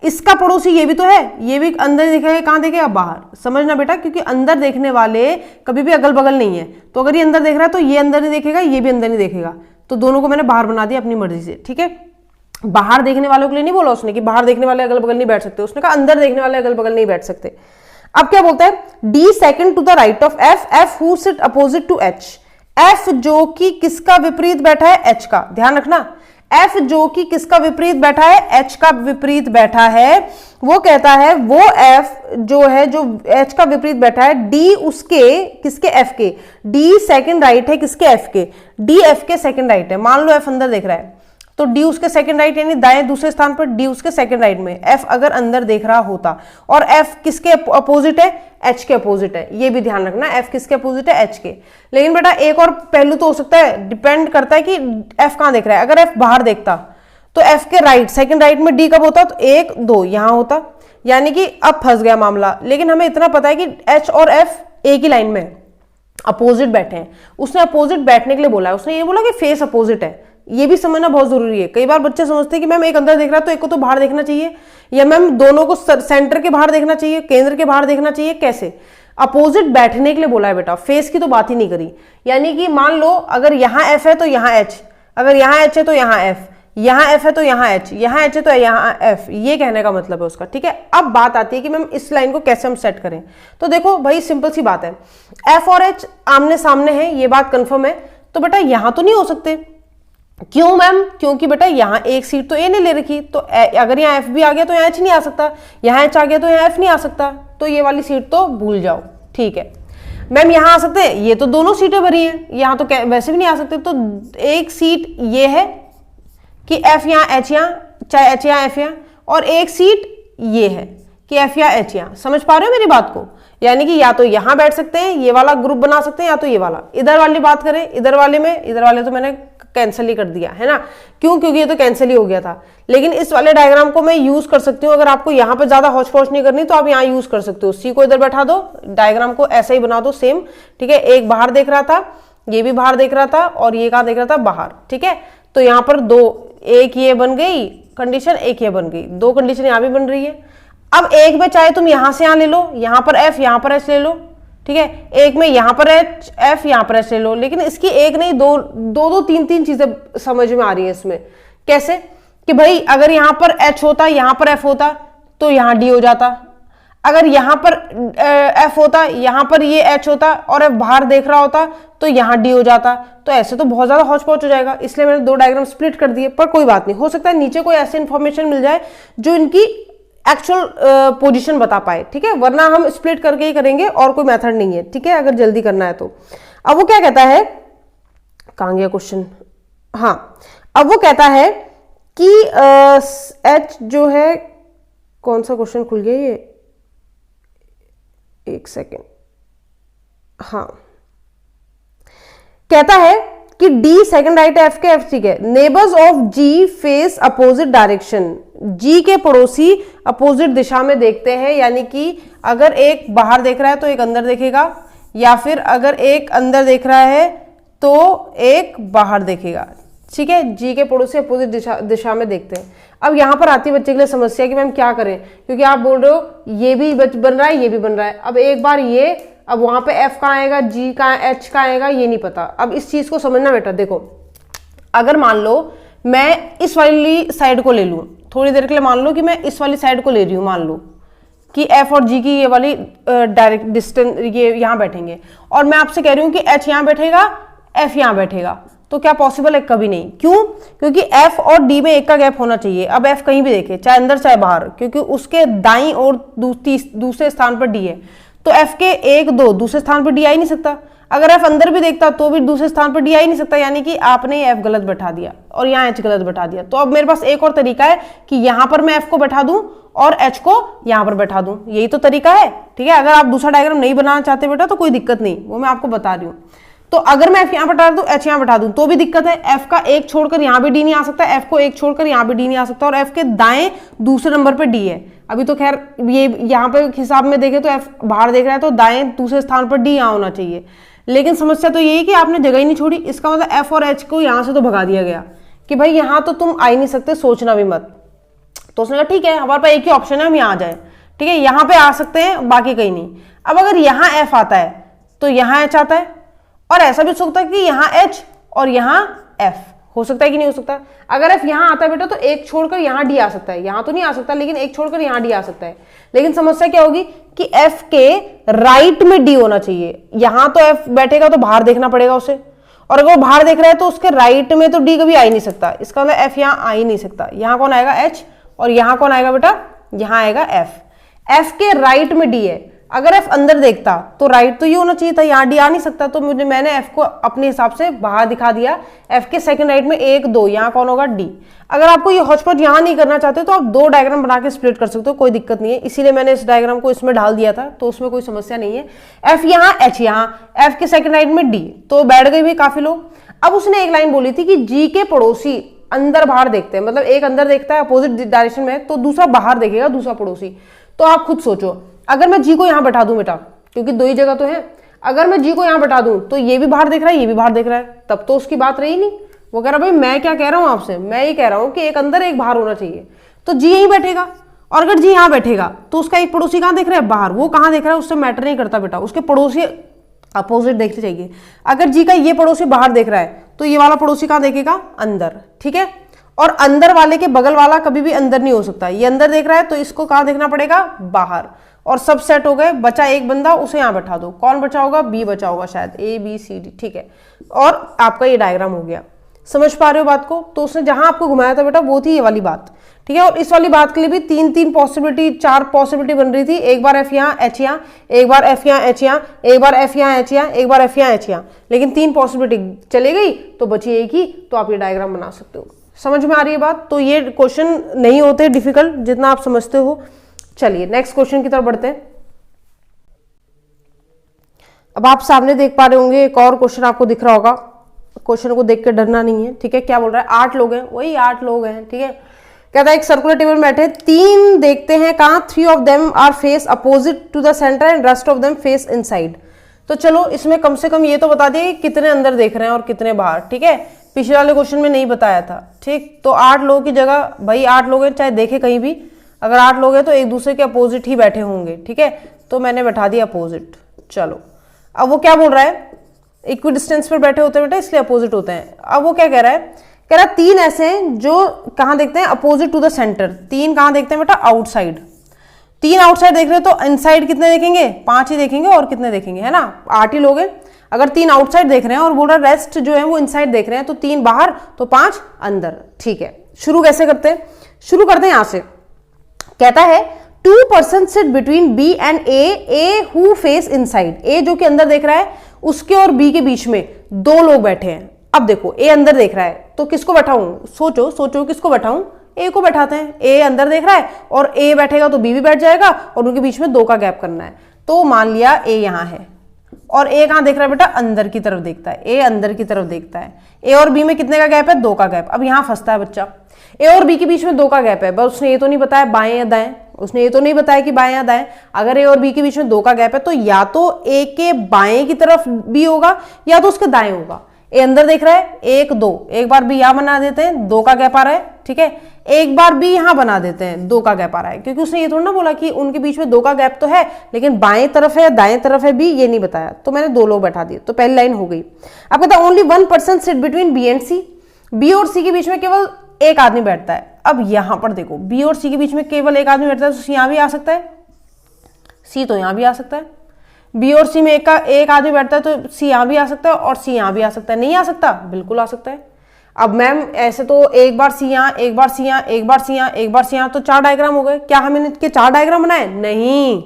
इसका पड़ोसी ये भी तो है, ये भी अंदर देखेगा, कहां देखेगा, बाहर। समझना बेटा, क्योंकि अंदर देखने वाले कभी भी अगल बगल नहीं है। तो अगर ये अंदर देख रहा है तो ये अंदर नहीं देखेगा, ये भी अंदर नहीं देखेगा, तो दोनों को मैंने बाहर बना दिया अपनी मर्जी से। ठीक है, बाहर देखने वालों के लिए नहीं बोला उसने कि बाहर देखने वाले अगल बगल नहीं बैठ सकते, उसने कहा अंदर देखने वाले अगल बगल नहीं बैठ सकते। अब क्या बोलता है, D second to the right of F, F who sit opposite to H. F जो कि किसका विपरीत बैठा है, एच का। ध्यान रखना, एफ जो कि किसका विपरीत बैठा है, एच का विपरीत बैठा है। वो कहता है वो एफ जो है, जो एच का विपरीत बैठा है, डी उसके किसके, एफ के, डी सेकंड राइट है किसके, एफ के, डी एफ के सेकंड राइट है। मान लो एफ अंदर देख रहा है तो डी उसके सेकंड राइट, यानी दाएं दूसरे स्थान पर डी उसके सेकंड राइट में। एफ अगर अंदर देख रहा होता, और एफ किसके अपोजिट है, एच के अपोजिट है। ये भी ध्यान रखना, एफ किसके अपोजिट है, एच के। लेकिन बेटा एक और पहलू तो हो सकता है, डिपेंड करता है कि एफ कहां देख रहा है। अगर एफ बाहर देखता तो एफ के राइट सेकंड राइट में डी कब होता, तो 1 2 यहां होता, यानी कि अब फंस गया मामला। लेकिन हमें इतना पता है कि एच और एफ एक ही लाइन में अपोजिट बैठे हैं। उसने अपोजिट बैठने के लिए बोला है, उसने ये बोला कि फेस अपोजिट है। ये भी समझना बहुत जरूरी है। कई बार बच्चे समझते हैं कि मैम एक अंदर देख रहा है तो एक को तो बाहर देखना चाहिए, या मैम दोनों को सेंटर के बाहर देखना चाहिए, केंद्र के बाहर देखना चाहिए। कैसे, अपोजिट बैठने के लिए बोला है बेटा, फेस की तो बात ही नहीं करी। यानी कि मान लो अगर यहाँ एफ है तो यहाँ एच, अगर यहाँ एच है तो यहाँ एफ, यहाँ एफ है तो यहाँ एच, यहाँ एच है तो यहाँ एफ, ये कहने का मतलब है उसका। ठीक है, अब बात आती है कि मैम इस लाइन को कैसे हम सेट करें। तो देखो भाई सिंपल सी बात है, एफ और एच आमने सामने है, ये बात कंफर्म है। तो बेटा यहां तो नहीं हो सकते, क्यों मैम, क्योंकि बेटा यहाँ एक सीट तो ए ने ले रखी, तो अगर यहाँ एफ भी आ गया तो यहाँ एच नहीं आ सकता, यहाँ एच आ गया तो यहाँ एफ नहीं आ सकता, तो ये वाली सीट तो भूल जाओ। ठीक है मैम, यहाँ आ सकते हैं, ये तो दोनों सीटें भरी हैं, यहाँ तो वैसे भी नहीं आ सकते। तो एक सीट ये है कि एफ यहाँ एच यहाँ, चाहे एच यहाँ एफ यहाँ, और एक सीट ये है कि एफ या एच यहाँ। समझ पा रहे हो मेरी बात को, यानी कि या तो यहां बैठ सकते हैं, ये वाला ग्रुप बना सकते हैं, या तो ये वाला। इधर वाली बात करें, इधर वाले तो मैंने कैंसिल ही कर दिया है ना, क्यों, क्योंकि ये तो कैंसिल ही हो गया था। लेकिन इस वाले डायग्राम को मैं यूज कर सकती हूँ, अगर आपको यहाँ पे ज्यादा हौच पौच नहीं करनी तो आप यहाँ यूज कर सकते हो। सी को इधर बैठा दो, डायग्राम को ऐसा ही बना दो सेम। ठीक है, एक बाहर देख रहा था, ये भी बाहर देख रहा था, और ये कहाँ देख रहा था, बाहर। ठीक है, तो यहाँ पर 2, एक ये बन गई कंडीशन, एक ये बन गई, 2 कंडीशन यहाँ भी बन रही है। अब एक में चाहे तुम यहां से यहां ले लो, यहां पर एफ यहां पर एच ले लो। ठीक है, एक में यहां पर एच एफ यहां पर एच ले लो, लेकिन इसकी एक नहीं 2 3 चीजें समझ में आ रही है इसमें। कैसे, कि भाई अगर यहां पर H होता, यहां पर F होता तो यहां D हो जाता, अगर यहां पर F होता, यहां पर ये H होता और F बाहर देख रहा होता तो यहां D हो जाता। तो ऐसे तो बहुत ज्यादा हौच पौच हो जाएगा, इसलिए मैंने 2 डायग्राम स्प्लिट कर दिए। पर कोई बात नहीं, हो सकता है नीचे कोई ऐसी इंफॉर्मेशन मिल जाए जो इनकी एक्चुअल पोजीशन बता पाए, ठीक है, वरना हम स्प्लिट करके ही करेंगे और कोई मेथड नहीं है, ठीक है, अगर जल्दी करना है तो। अब वो क्या कहता है, कहां गया क्वेश्चन, हाँ, अब वो कहता है कि H जो है, कौन सा क्वेश्चन खुल गया ये, एक सेकेंड, हाँ, कहता है कि D सेकंड राइट है, F के F ठीक है, neighbours of G face opposite direction, G के पड़ोसी अपोजिट दिशा में देखते हैं, यानी कि अगर एक बाहर देख रहा है तो एक अंदर देखेगा, या फिर अगर एक अंदर देख रहा है तो एक बाहर देखेगा, ठीक है। G के पड़ोसी अपोजिट दिशा में देखते हैं। अब यहां पर आती है बच्चे के लिए समस्या कि मैम क्या करें, क्योंकि आप बोल रहे हो ये भी बन रहा है, ये भी बन रहा है। अब एक बार ये, अब वहां पे F कहाँ आएगा, G कहाँ, H कहाँ आएगा, ये नहीं पता। अब इस चीज को समझना बेटा, देखो अगर मान लो मैं इस वाली साइड को ले लूं, थोड़ी देर के लिए मान लो कि मैं इस वाली साइड को ले रही हूं, मान लो कि F और G की ये वाली डायरेक्ट डिस्टेंस, ये यहां बैठेंगे, और मैं आपसे कह रही हूं कि H यहां बैठेगा, F यहां बैठेगा, तो क्या पॉसिबल है? कभी नहीं। क्यों? क्योंकि F और D में एक का गैप होना चाहिए। अब F कहीं भी देखे, चाहे अंदर चाहे बाहर, क्योंकि उसके दाईं और दूसरे स्थान पर D है, तो F के 1 2 दूसरे स्थान पर D आ ही नहीं सकता। अगर F अंदर भी देखता तो भी दूसरे स्थान पर D आ ही नहीं सकता, यानी कि आपने F गलत बैठा दिया और यहाँ H गलत बैठा दिया। तो अब मेरे पास एक और तरीका है कि यहाँ पर मैं F को बैठा दूं और H को यहाँ पर बैठा दूं, यही तो तरीका है, ठीक है। अगर आप दूसरा डायग्राम नहीं बनाना चाहते बेटा तो कोई दिक्कत नहीं, वो मैं आपको बता रही हूँ। तो अगर मैं F यहाँ बैठा दूं, H यहाँ बैठा दूं तो भी दिक्कत है। F का 1 छोड़कर यहाँ भी D नहीं आ सकता, F को 1 छोड़कर यहाँ भी D नहीं आ सकता, और F के दाएं दूसरे नंबर पे D है। अभी तो खैर ये यहाँ पे हिसाब में देखें तो F बाहर देख रहा है, तो दाएं दूसरे स्थान पर D यहाँ होना चाहिए। लेकिन समस्या तो यही कि आपने जगह ही नहीं छोड़ी। इसका मतलब F और H को यहाँ से तो भगा दिया गया कि भाई यहाँ तो तुम आ ही नहीं सकते, सोचना भी मत। तो उसने कहा ठीक है, हमारे पास एक ही ऑप्शन है, हम यहाँ आ जाए, ठीक है, यहाँ पे आ सकते हैं, बाकी कहीं नहीं। अब अगर यहाँ F आता है तो यहाँ H आता है, और ऐसा भी हो सकता है कि यहाँ H और यहाँ F, हो सकता है कि नहीं हो सकता। अगर F यहाँ आता है बेटा तो 1 छोड़कर यहाँ D आ सकता है, यहाँ तो नहीं आ सकता, लेकिन 1 छोड़कर यहाँ D आ सकता है। लेकिन समस्या क्या होगी कि F के राइट में D होना चाहिए। यहाँ तो F बैठेगा तो बाहर देखना पड़ेगा उसे, और अगर वो बाहर देख रहा है तो उसके राइट में तो D कभी आ ही नहीं सकता। इसका मतलब F यहाँ आ ही नहीं सकता। यहाँ कौन आएगा? H, और यहाँ कौन आएगा बेटा? यहाँ आएगा F। F के राइट में D है। अगर F अंदर देखता तो राइट तो ये होना चाहिए था, यहाँ D आ नहीं सकता, तो मैंने F को अपने हिसाब से बाहर दिखा दिया। F के सेकंड राइट में 1 2, यहाँ कौन होगा? D। अगर आपको ये हौच-पौच यहाँ नहीं करना चाहते तो आप 2 डायग्राम बना के स्प्लिट कर सकते हो, कोई दिक्कत नहीं है। इसीलिए मैंने इस डायग्राम को इसमें डाल दिया था, तो उसमें कोई समस्या नहीं है। F यहाँ, H यहाँ, F के सेकंड राइट में D, तो बैठ गए भी काफी लोग। अब उसने एक लाइन बोली थी कि G के पड़ोसी अंदर बाहर देखते हैं, मतलब एक अंदर देखता है अपोजिट डायरेक्शन में, तो दूसरा बाहर देखेगा, दूसरा पड़ोसी। तो आप खुद सोचो, अगर मैं G को यहाँ बैठा दूं बेटा, क्योंकि 2 ही जगह तो है, अगर मैं G को यहाँ बैठा दूं तो ये भी बाहर देख रहा है, ये भी बाहर देख रहा है, तब तो उसकी बात रही नहीं। वो कह रहा भाई मैं क्या कह रहा हूँ आपसे, मैं ये कह रहा हूँ कि एक अंदर एक बाहर होना चाहिए, तो G यहीं बैठेगा। और अगर G यहाँ बैठेगा तो उसका एक पड़ोसी कहाँ देख रहा है? बाहर। वो कहाँ देख रहा है उससे मैटर नहीं करता बेटा, उसके पड़ोसी अपोजिट देखने चाहिए। अगर G का ये पड़ोसी बाहर देख रहा है तो ये वाला पड़ोसी कहाँ देखेगा? अंदर, ठीक है। और अंदर वाले के बगल वाला कभी भी अंदर नहीं हो सकता। ये अंदर देख रहा है तो इसको कहाँ देखना पड़ेगा? बाहर। और सब सेट हो गए, बचा एक बंदा, उसे यहाँ बैठा दो। कौन बचा होगा? B बचा होगा शायद, A B C D, ठीक है। और आपका ये डायग्राम हो गया। समझ पा रहे हो बात को? तो उसने जहां आपको घुमाया था बेटा वो थी ये वाली बात, ठीक है। और इस वाली बात के लिए भी 3 पॉसिबिलिटी, 4 पॉसिबिलिटी बन रही थी। एक बार F यहाँ, H यहाँ, एक बार F यहाँ, H यहाँ, एक बार F यहाँ, H यहाँ, एक बार F यहाँ, H यहाँ। लेकिन 3 पॉसिबिलिटी चली गई तो बची एक ही, तो आप ये डायग्राम बना सकते हो। समझ में आ रही है बात? तो ये क्वेश्चन नहीं होते डिफिकल्ट जितना आप समझते हो। चलिए नेक्स्ट क्वेश्चन की तरफ बढ़ते हैं। अब आप सामने देख पा रहे होंगे, एक और क्वेश्चन आपको दिख रहा होगा। क्वेश्चन को देख के डरना नहीं है, ठीक है। क्या बोल रहा है? 8 लोग हैं, वही 8 लोग हैं, ठीक है। कहता है एक सर्कुलर टेबल में बैठे 3 देखते हैं, कहाँ 3 of them are face opposite to the centre and rest of them face inside. तो चलो इसमें कम से कम ये तो बता दिए कितने अंदर देख रहे हैं और कितने बाहर, ठीक है। पिछले वाले क्वेश्चन में नहीं बताया था, ठीक। तो 8 लोगों की जगह भाई 8 लोग हैं, चाहे देखे कहीं भी, अगर 8 लोग हैं तो एक दूसरे के अपोजिट ही बैठे होंगे, ठीक है। तो मैंने बैठा दिया अपोजिट। चलो अब वो क्या बोल रहा है? इक्वी डिस्टेंस पर बैठे होते हैं बेटा, इसलिए अपोजिट होते हैं। अब वो क्या कह रहा है कह रहा 3 ऐसे हैं जो कहाँ देखते हैं, अपोजिट टू द सेंटर। 3 कहाँ देखते हैं बेटा, आउटसाइड। 3 आउटसाइड देख रहे हो तो इनसाइड कितने देखेंगे, 5 ही देखेंगे, और कितने देखेंगे, है ना, 8 ही लोग हैं। अगर 3 आउटसाइड देख रहे हैं और बोल रहा रेस्ट जो है वो इनसाइड देख रहे हैं, तो 3 बाहर तो 5 अंदर। ठीक है, शुरू कैसे करते हैं, शुरू करते हैं यहां से। कहता है 2 person sit between B and A who face inside. A जो कि अंदर देख रहा है, उसके और बी के बीच में 2 लोग बैठे हैं। अब देखो ए अंदर देख रहा है तो किसको बैठाऊं, सोचो सोचो किसको बैठाऊं, ए को बैठाते हैं। ए अंदर देख रहा है और ए बैठेगा तो बी भी बैठ जाएगा, और उनके बीच में 2 का गैप करना है। तो मान लिया ए यहां है और ए कहां देख रहा है बेटा, अंदर की तरफ देखता है। ए अंदर की तरफ देखता है। ए और बी में कितने का गैप है, 2 का गैप। अब यहां फंसता है बच्चा, ए और बी के बीच में 2 का गैप है, बस उसने ये तो नहीं बताया बाएं या दाएं, उसने ये तो नहीं बताया कि बाएं या दाएं। अगर ए और बी के बीच में 2 का गैप है तो या तो ए के बाएं की तरफ बी होगा या तो उसके दाएं होगा। ए अंदर देख रहा है, 1 2, एक बार बी यहां बना देते हैं, 2 का गैप आ रहा है। ठीक है, एक बार बी यहां बना देते हैं, 2 का गैप आ रहा है, क्योंकि उसने ये थोड़ा ना बोला कि उनके बीच में 2 का गैप तो है, लेकिन बाएं तरफ है या दाएं तरफ है बी, ये नहीं बताया, तो मैंने 2 लोग बैठा दिए। तो पहली लाइन हो गई। अब कहता है only 1 person sit between B and C. B और सी के बीच में केवल एक आदमी बैठता है। अब यहां पर देखो, बी और सी के बीच में केवल एक आदमी बैठता है, तो सी यहां भी आ सकता है, सी तो यहां भी आ सकता है। बी और सी में एक आदमी बैठता है तो सी यहां भी आ सकता है और सी यहां भी आ सकता है। नहीं आ सकता, बिल्कुल आ सकता है। अब मैम ऐसे तो एक बार सी यहां, एक बार सी यहां, एक बार सी यहां, एक बार सी यहां, तो 4 डायग्राम हो गए। क्या हमें इनके 4 डायग्राम बनाए? नहीं।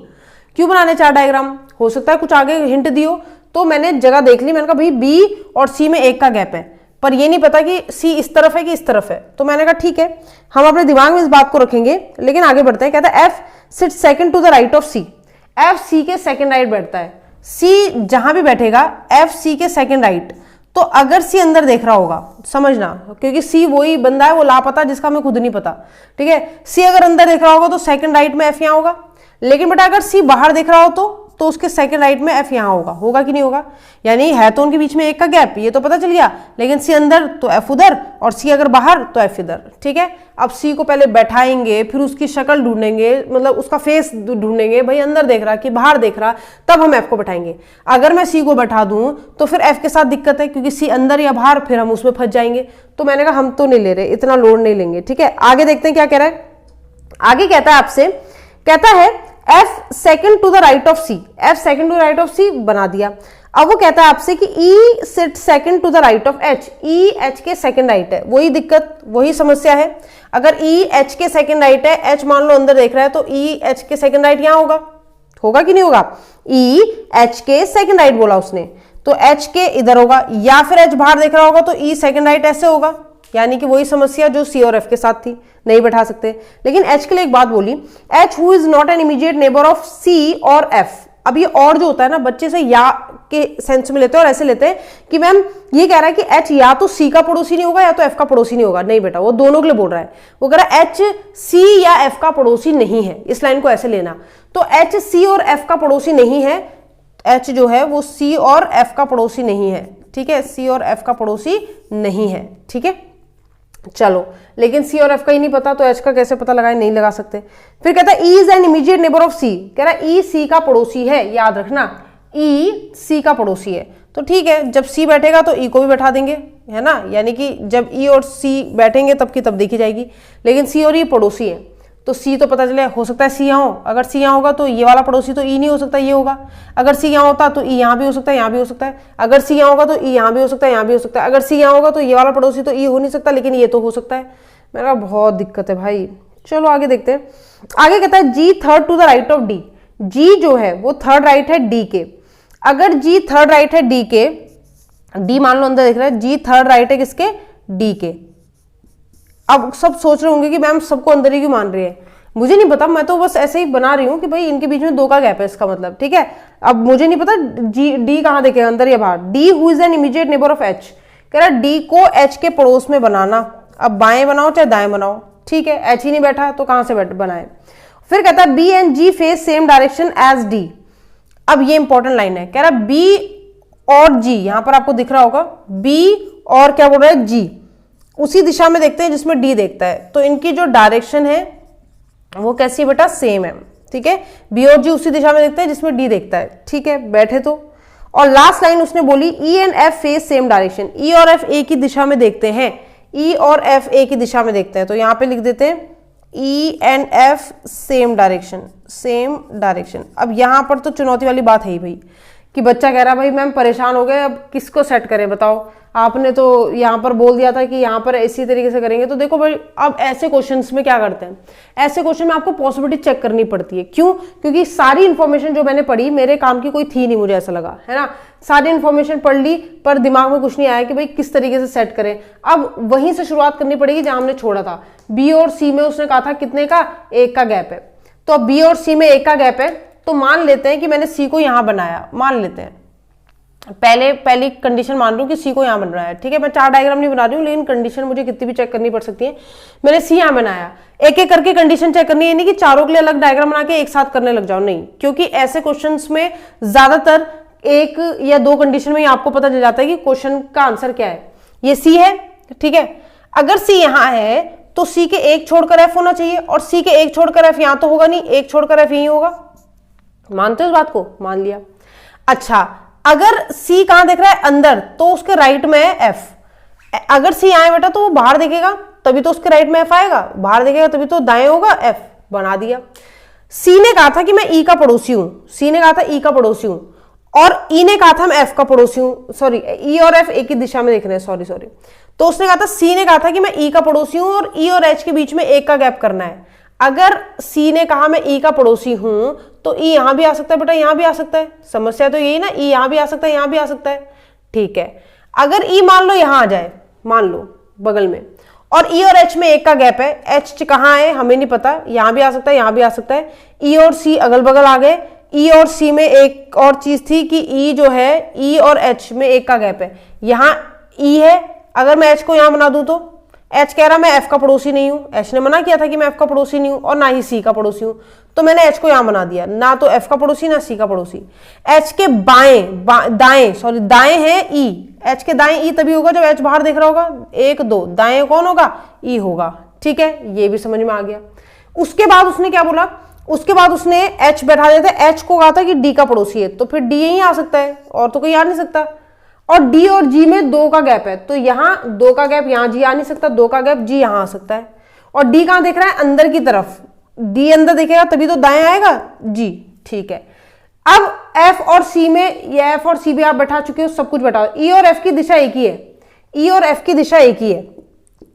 क्यों बनाने 4 डायग्राम? हो सकता है कुछ आगे हिंट दियो, तो मैंने जगह देख ली, मैंने कहा भाई बी और सी में 1 का गैप है, पर ये नहीं पता कि सी इस तरफ है कि इस तरफ है। तो मैंने कहा ठीक है, हम अपने दिमाग में इस बात को रखेंगे, लेकिन आगे बढ़ते हैं। कहता है F sit second to the right of C. F C के सेकंड राइट बैठता है। सी जहां भी बैठेगा, एफ सी के सेकंड राइट। तो अगर सी अंदर देख रहा होगा, समझना, क्योंकि सी वही बंदा है वो लापता जिसका हमें खुद नहीं पता। ठीक है, सी अगर अंदर देख रहा होगा तो सेकंड राइट में एफ यहां होगा। लेकिन बेटा अगर सी बाहर देख रहा हो तो उसके सेकंड राइट में एफ यहां होगा। होगा कि नहीं होगा? यानी है तो उनके बीच में 1 का गैप, ये तो पता चल गया, लेकिन सी अंदर तो एफ उधर और सी अगर बाहर तो एफ इधर। ठीक है, अब सी को पहले बैठाएंगे, फिर उसकी शक्ल ढूंढेंगे, मतलब उसका फेस ढूंढेंगे, भाई अंदर देख रहा कि बाहर देख रहा, तब हम एफ को बैठाएंगे। अगर मैं सी को बैठा दूं तो फिर एफ के साथ दिक्कत है, क्योंकि सी अंदर या बाहर, फिर हम उसमें फंस जाएंगे। तो मैंने कहा हम तो नहीं ले रहे, इतना लोड नहीं लेंगे। ठीक है, आगे देखते हैं क्या कह रहा है। आगे कहता है आपसे, कहता है F second to the right of C. F second to right of C बना दिया। अब वो कहता है आपसे कि E sit second to the right of H. E H के सेकंड राइट है। वही दिक्कत, वही समस्या है। अगर ई एच के सेकंड राइट है, एच मान लो अंदर देख रहा है, तो ई एच के सेकंड राइट यहां होगा। होगा कि नहीं होगा? ई एच के सेकंड राइट बोला उसने, तो एच के इधर होगा, या फिर एच बाहर देख रहा होगा तो ई सेकंड राइट ऐसे होगा। यानी कि वही समस्या जो सी और एफ के साथ थी, नहीं बैठा सकते। लेकिन एच के लिए एक बात बोली, H who is not an immediate neighbour of C और एफ। अब ये और जो होता है ना, बच्चे से या के सेंस में लेते हैं और ऐसे लेते हैं कि मैम ये कह रहा है कि एच या तो सी का पड़ोसी नहीं होगा या तो एफ का पड़ोसी नहीं होगा। नहीं बेटा, वो दोनों के लिए बोल रहा है। वो कह रहा है एच सी या एफ का पड़ोसी नहीं है। इस लाइन को ऐसे लेना, तो एच सी और एफ का पड़ोसी नहीं है। एच जो है वो सी और एफ का पड़ोसी नहीं है। ठीक है, सी और एफ का पड़ोसी नहीं है। ठीक है, चलो, लेकिन सी और एफ का ही नहीं पता तो एच का कैसे पता लगाए? नहीं लगा सकते। फिर कहता है E is an immediate neighbour of C. कह रहा है ई सी का पड़ोसी है, याद रखना, ई सी का पड़ोसी है। तो ठीक है, जब सी बैठेगा तो ई को भी बैठा देंगे, है ना। यानी कि जब ई और सी बैठेंगे तब की तब देखी जाएगी। लेकिन सी और ई पड़ोसी है, तो सी तो पता चले, हो सकता है सी यहाँ हो। अगर सी यहाँ होगा तो ये वाला पड़ोसी तो ई नहीं हो सकता, ये होगा। अगर सी यहाँ होता तो ई यहाँ भी हो सकता है, यहाँ भी हो सकता है। अगर सी यहाँ होगा तो ई यहाँ भी हो सकता है, यहाँ भी हो सकता है। अगर सी यहाँ होगा तो ये वाला पड़ोसी तो ई हो नहीं सकता, लेकिन ये तो हो सकता है। मेरा बहुत दिक्कत है भाई। चलो आगे देखते हैं। आगे कहता है G third to the right of D. G जो है वो थर्ड राइट है डी के। अगर जी थर्ड राइट है डी के, डी मान लो अंदर देख रहा है, जी थर्ड राइट है किसके? डी के। अब सब सोच रहे होंगे कि मैम सबको अंदर ही क्यों मान रही है। मुझे नहीं पता, मैं तो बस ऐसे ही बना रही हूं कि भाई इनके बीच में 2 का गैप है, इसका मतलब। ठीक है, अब मुझे नहीं पता जी डी कहां देखेगा, अंदर या बाहर। D who is an immediate neighbour of H. कह रहा डी को एच के पड़ोस में बनाना। अब बाएं बनाओ चाहे दाएं बनाओ, ठीक है, एच ही नहीं बैठा तो कहां से बनाए। फिर कहता है B and G face same direction as D. अब ये इंपॉर्टेंट लाइन है। कह रहा बी और जी, यहां पर आपको दिख रहा होगा, बी और क्या बोल रहा है? जी, उसी दिशा में देखते हैं जिसमें डी देखता है। तो इनकी जो डायरेक्शन है वो कैसी है बेटा? सेम है। ठीक है, बी और जी उसी दिशा में देखते हैं जिसमें डी देखता है। ठीक है, बैठे तो। और लास्ट लाइन उसने बोली E and F face same direction. E और एफ एक ही दिशा में देखते हैं, ई और एफ एक ही दिशा में देखते हैं, तो यहाँ पे लिख देते हैं ई एंड एफ सेम डायरेक्शन। अब यहाँ पर तो चुनौती वाली बात है ही भाई, कि बच्चा कह रहा है भाई मैम परेशान हो गए, अब किसको सेट करें बताओ, आपने तो यहाँ पर बोल दिया था कि यहाँ पर इसी तरीके से करेंगे। तो देखो भाई, अब ऐसे क्वेश्चंस में क्या करते हैं, ऐसे क्वेश्चन में आपको पॉसिबिलिटी चेक करनी पड़ती है। क्यों? क्योंकि सारी इन्फॉर्मेशन जो मैंने पढ़ी मेरे काम की कोई थी नहीं, मुझे ऐसा लगा, है ना। सारी इन्फॉर्मेशन पढ़ ली पर दिमाग में कुछ नहीं आया कि भाई किस तरीके से सेट करें। अब वहीं से शुरुआत करनी पड़ेगी जहां हमने छोड़ा था। बी और सी में उसने कहा था कितने का, 1 का गैप है। तो अब बी और सी में 1 का गैप है, तो मान लेते हैं कि मैंने सी को यहां बनाया, मान लेते हैं पहली कंडीशन मान लूं कि सी को यहां बन रहा है, ठीक है। मैं 4 डायग्राम नहीं बना रही हूं, लेकिन कंडीशन मुझे कितनी भी चेक करनी पड़ सकती है। मैंने सी यहां बनाया, एक एक करके कंडीशन चेक करनी है, नहीं कि चारों के लिए अलग डायग्राम बना के एक साथ करने लग जाओ, नहीं। क्योंकि ऐसे क्वेश्चंस में ज्यादातर 1 या 2 कंडीशन में ही आपको पता चल जाता है कि क्वेश्चन का आंसर क्या है। ये सी है, ठीक है। अगर सी यहां है तो सी के 1 छोड़कर एफ होना चाहिए, और सी के 1 छोड़कर एफ यहां तो होगा नहीं, 1 छोड़कर एफ यही होगा। मानते हो इस बात को? मान लिया। अच्छा, अगर सी कहां देख रहा है, अंदर, तो उसके राइट में है एफ। अगर सी आए बेटा तो वो बाहर देखेगा तभी तो उसके राइट में एफ आएगा, बाहर देखेगा तभी तो दाएं होगा, एफ बना दिया। सी ने कहा था कि मैं ई का पड़ोसी हूं, सी ने कहा था ई का पड़ोसी हूं, और ई ने कहा था मैं एफ का पड़ोसी हूं। सॉरी, ई और एफ एक ही दिशा में देख रहे हैं, सॉरी। तो उसने कहा था, सी ने कहा था कि मैं ई का पड़ोसी हूं और ई और एच के बीच में 1 का गैप करना है। अगर सी ने कहा मैं ई का पड़ोसी हूं तो ई यहां भी आ सकता है बेटा, यहां भी आ सकता है। समस्या तो यही ना, ई यहां भी आ सकता है, यहां भी आ सकता है, ठीक है। अगर ई मान लो यहां आ जाए, मान लो बगल में, और ई और एच में 1 का गैप है, एच कहां है हमें नहीं पता, यहां भी आ सकता है, यहां भी आ सकता है। ई और सी अगल बगल आ गए। ई और सी में एक और चीज थी कि ई जो है, ई और एच में 1 का गैप है, यहां ई है। अगर मैं एच को यहां बना दूं तो एच कह रहा मैं एफ का पड़ोसी नहीं हूं, एच ने मना किया था कि मैं एफ का पड़ोसी नहीं हूं और ना ही सी का पड़ोसी हूं, तो मैंने एच को यहां बना दिया, ना तो एफ का पड़ोसी ना सी का पड़ोसी। एच के दाएं है ई, एच के दाएं ई तभी होगा जब एच बाहर देख रहा होगा, 1 2, दाएं कौन होगा, ई होगा, ठीक है। ये भी समझ में आ गया। उसके बाद उसने क्या बोला, उसके बाद उसने एच बैठा दिया था, एच को कहा था कि डी का पड़ोसी है, तो फिर डी यहीं आ सकता है और तो कोई आ नहीं सकता। और डी और जी में 2 का गैप है, तो यहां 2 का गैप, यहां जी आ नहीं सकता, 2 का गैप जी यहां आ सकता है। और डी कहां देख रहा है, अंदर की तरफ, डी अंदर देखेगा तभी तो दाएं आएगा, जी, ठीक है। अब एफ और सी में, ये एफ और सी भी आप बैठा चुके हो, सब कुछ बैठा। ई और एफ की दिशा एक ही है, ई और एफ की दिशा एक ही है,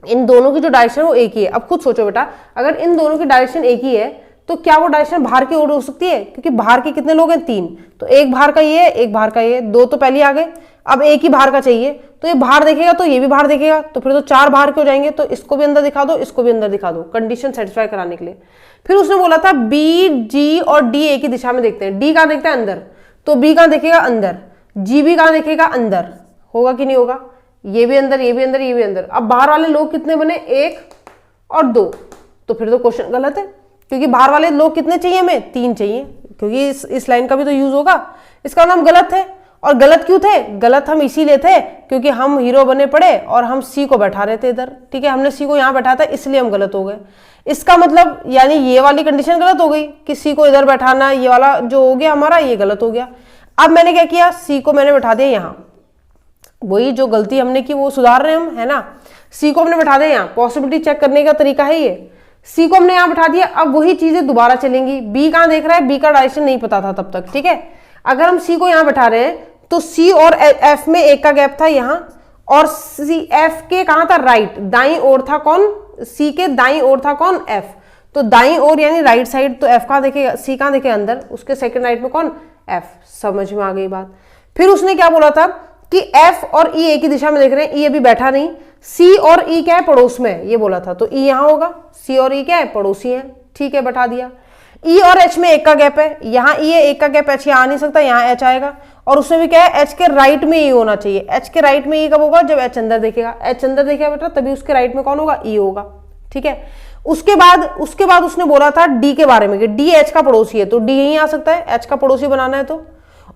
इन दोनों की जो डायरेक्शन है वो एक ही है। अब खुद सोचो बेटा, अगर इन दोनों की डायरेक्शन एक ही है तो क्या वो डायरेक्शन बाहर की ओर हो सकती है? क्योंकि बाहर के कितने लोग हैं, 3, तो एक बाहर का ये है, एक बाहर का ये, 2 तो पहले आ गए, अब एक ही बाहर का चाहिए, तो ये बाहर देखेगा तो ये भी बाहर देखेगा, तो फिर तो 4 बाहर के हो जाएंगे, तो इसको भी अंदर दिखा दो, इसको भी अंदर दिखा दो, कंडीशन सेटिस्फाई कराने के लिए। फिर उसने बोला था बी, जी और डी एक ही दिशा में देखते हैं। डी कहां देखता है, अंदर, तो बी कहां देखेगा, अंदर। जी भी कहां देखेगा, अंदर। होगा कि नहीं होगा? ये भी अंदर, ये भी अंदर, ये भी अंदर। अब बाहर वाले लोग कितने बने, 1 और 2, तो फिर तो क्वेश्चन गलत है, क्योंकि बाहर वाले लोग कितने चाहिए हमें, 3 चाहिए, क्योंकि इस लाइन का भी तो यूज होगा। इसका नाम गलत है। और गलत क्यों थे? गलत हम इसीलिए थे क्योंकि हम हीरो बने पड़े और हम सी को बैठा रहे थे इधर, ठीक है। हमने सी को यहां बैठा था, इसलिए हम गलत हो गए। इसका मतलब यानी ये वाली कंडीशन गलत हो गई कि सी को इधर बैठाना, ये वाला जो हो गया हमारा, ये गलत हो गया। अब मैंने क्या किया, सी को मैंने बैठा दिया यहां, वही जो गलती हमने की वो सुधार रहे हम, है ना। सी को हमने बैठा दिया यहाँ, पॉसिबिलिटी चेक करने का तरीका है ये। सी को हमने यहां बैठा दिया, अब वही चीजें दोबारा चलेंगी। बी कहां देख रहा है, बी का डायरेक्शन नहीं पता था तब तक, ठीक है। अगर हम सी को यहां बैठा रहे हैं तो सी और एफ में 1 का गैप था यहां, और सी एफ के कहां था, राइट, दाईं ओर था कौन, सी के दाईं ओर था कौन, एफ। तो दाईं ओर यानी राइट साइड, तो एफ कहां देखेगा, सी कहां देखेगा, अंदर, उसके सेकंड राइट में कौन, एफ। समझ में आ गई बात। फिर उसने क्या बोला था कि एफ और ई एक ही दिशा में देख रहे हैं, ई अभी बैठा नहीं, सी और ई क्या है, पड़ोस में है, ये बोला था, तो ई यहां होगा, सी और ई क्या है, पड़ोसी है, ठीक है, बैठा दिया। ई और एच में 1 का गैप है, यहां ई है, 1 का गैप, एच यहां आ नहीं सकता, यहां एच आएगा। और उसमें भी क्या है, एच के राइट में ई होना चाहिए। एच के राइट में ई कब होगा, जब एच अंदर देखेगा, एच अंदर देखेगा बेटा तभी उसके राइट में कौन होगा, ई होगा, ठीक है। उसके बाद उसने बोला था डी के बारे में कि डी एच का पड़ोसी है, तो डी यहीं आ सकता है, एच का पड़ोसी बनाना है तो।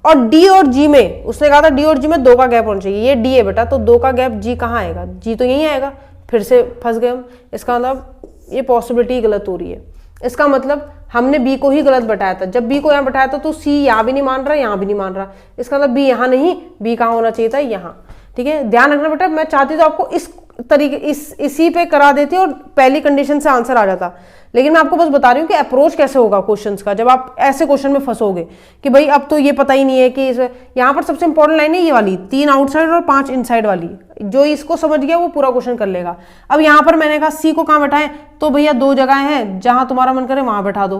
और डी और जी में उसने कहा था डी और जी में 2 का गैप होना चाहिए, ये डी है बेटा, तो 2 का गैप जी कहाँ आएगा, जी तो यहीं आएगा। फिर से फंस गए हम। इसका मतलब ये पॉसिबिलिटी गलत हो रही है। इसका मतलब हमने बी को ही गलत बैठाया था। जब बी को यहाँ बैठाया था तो सी यहाँ भी नहीं मान रहा, यहाँ भी नहीं मान रहा। इसका मतलब बी यहाँ नहीं, बी कहाँ होना चाहिए था, यहाँ, ठीक है। ध्यान रखना बेटा, मैं चाहती तो आपको तरीके इसी पे करा देते और पहली कंडीशन से आंसर आ जाता। लेकिन मैं आपको बस बता रही हूँ कि अप्रोच कैसे होगा क्वेश्चंस का जब आप ऐसे क्वेश्चन में फंसोगे कि भाई अब तो ये पता ही नहीं है कि यहाँ पर सबसे इंपॉर्टेंट लाइन है ये वाली 3 आउटसाइड और 5 इनसाइड वाली। जो इसको समझ गया वो पूरा क्वेश्चन कर लेगा। अब यहाँ पर मैंने कहा सी को कहाँ बैठाएं, तो भैया 2 जगह हैं जहां तुम्हारा मन करे वहां बैठा दो।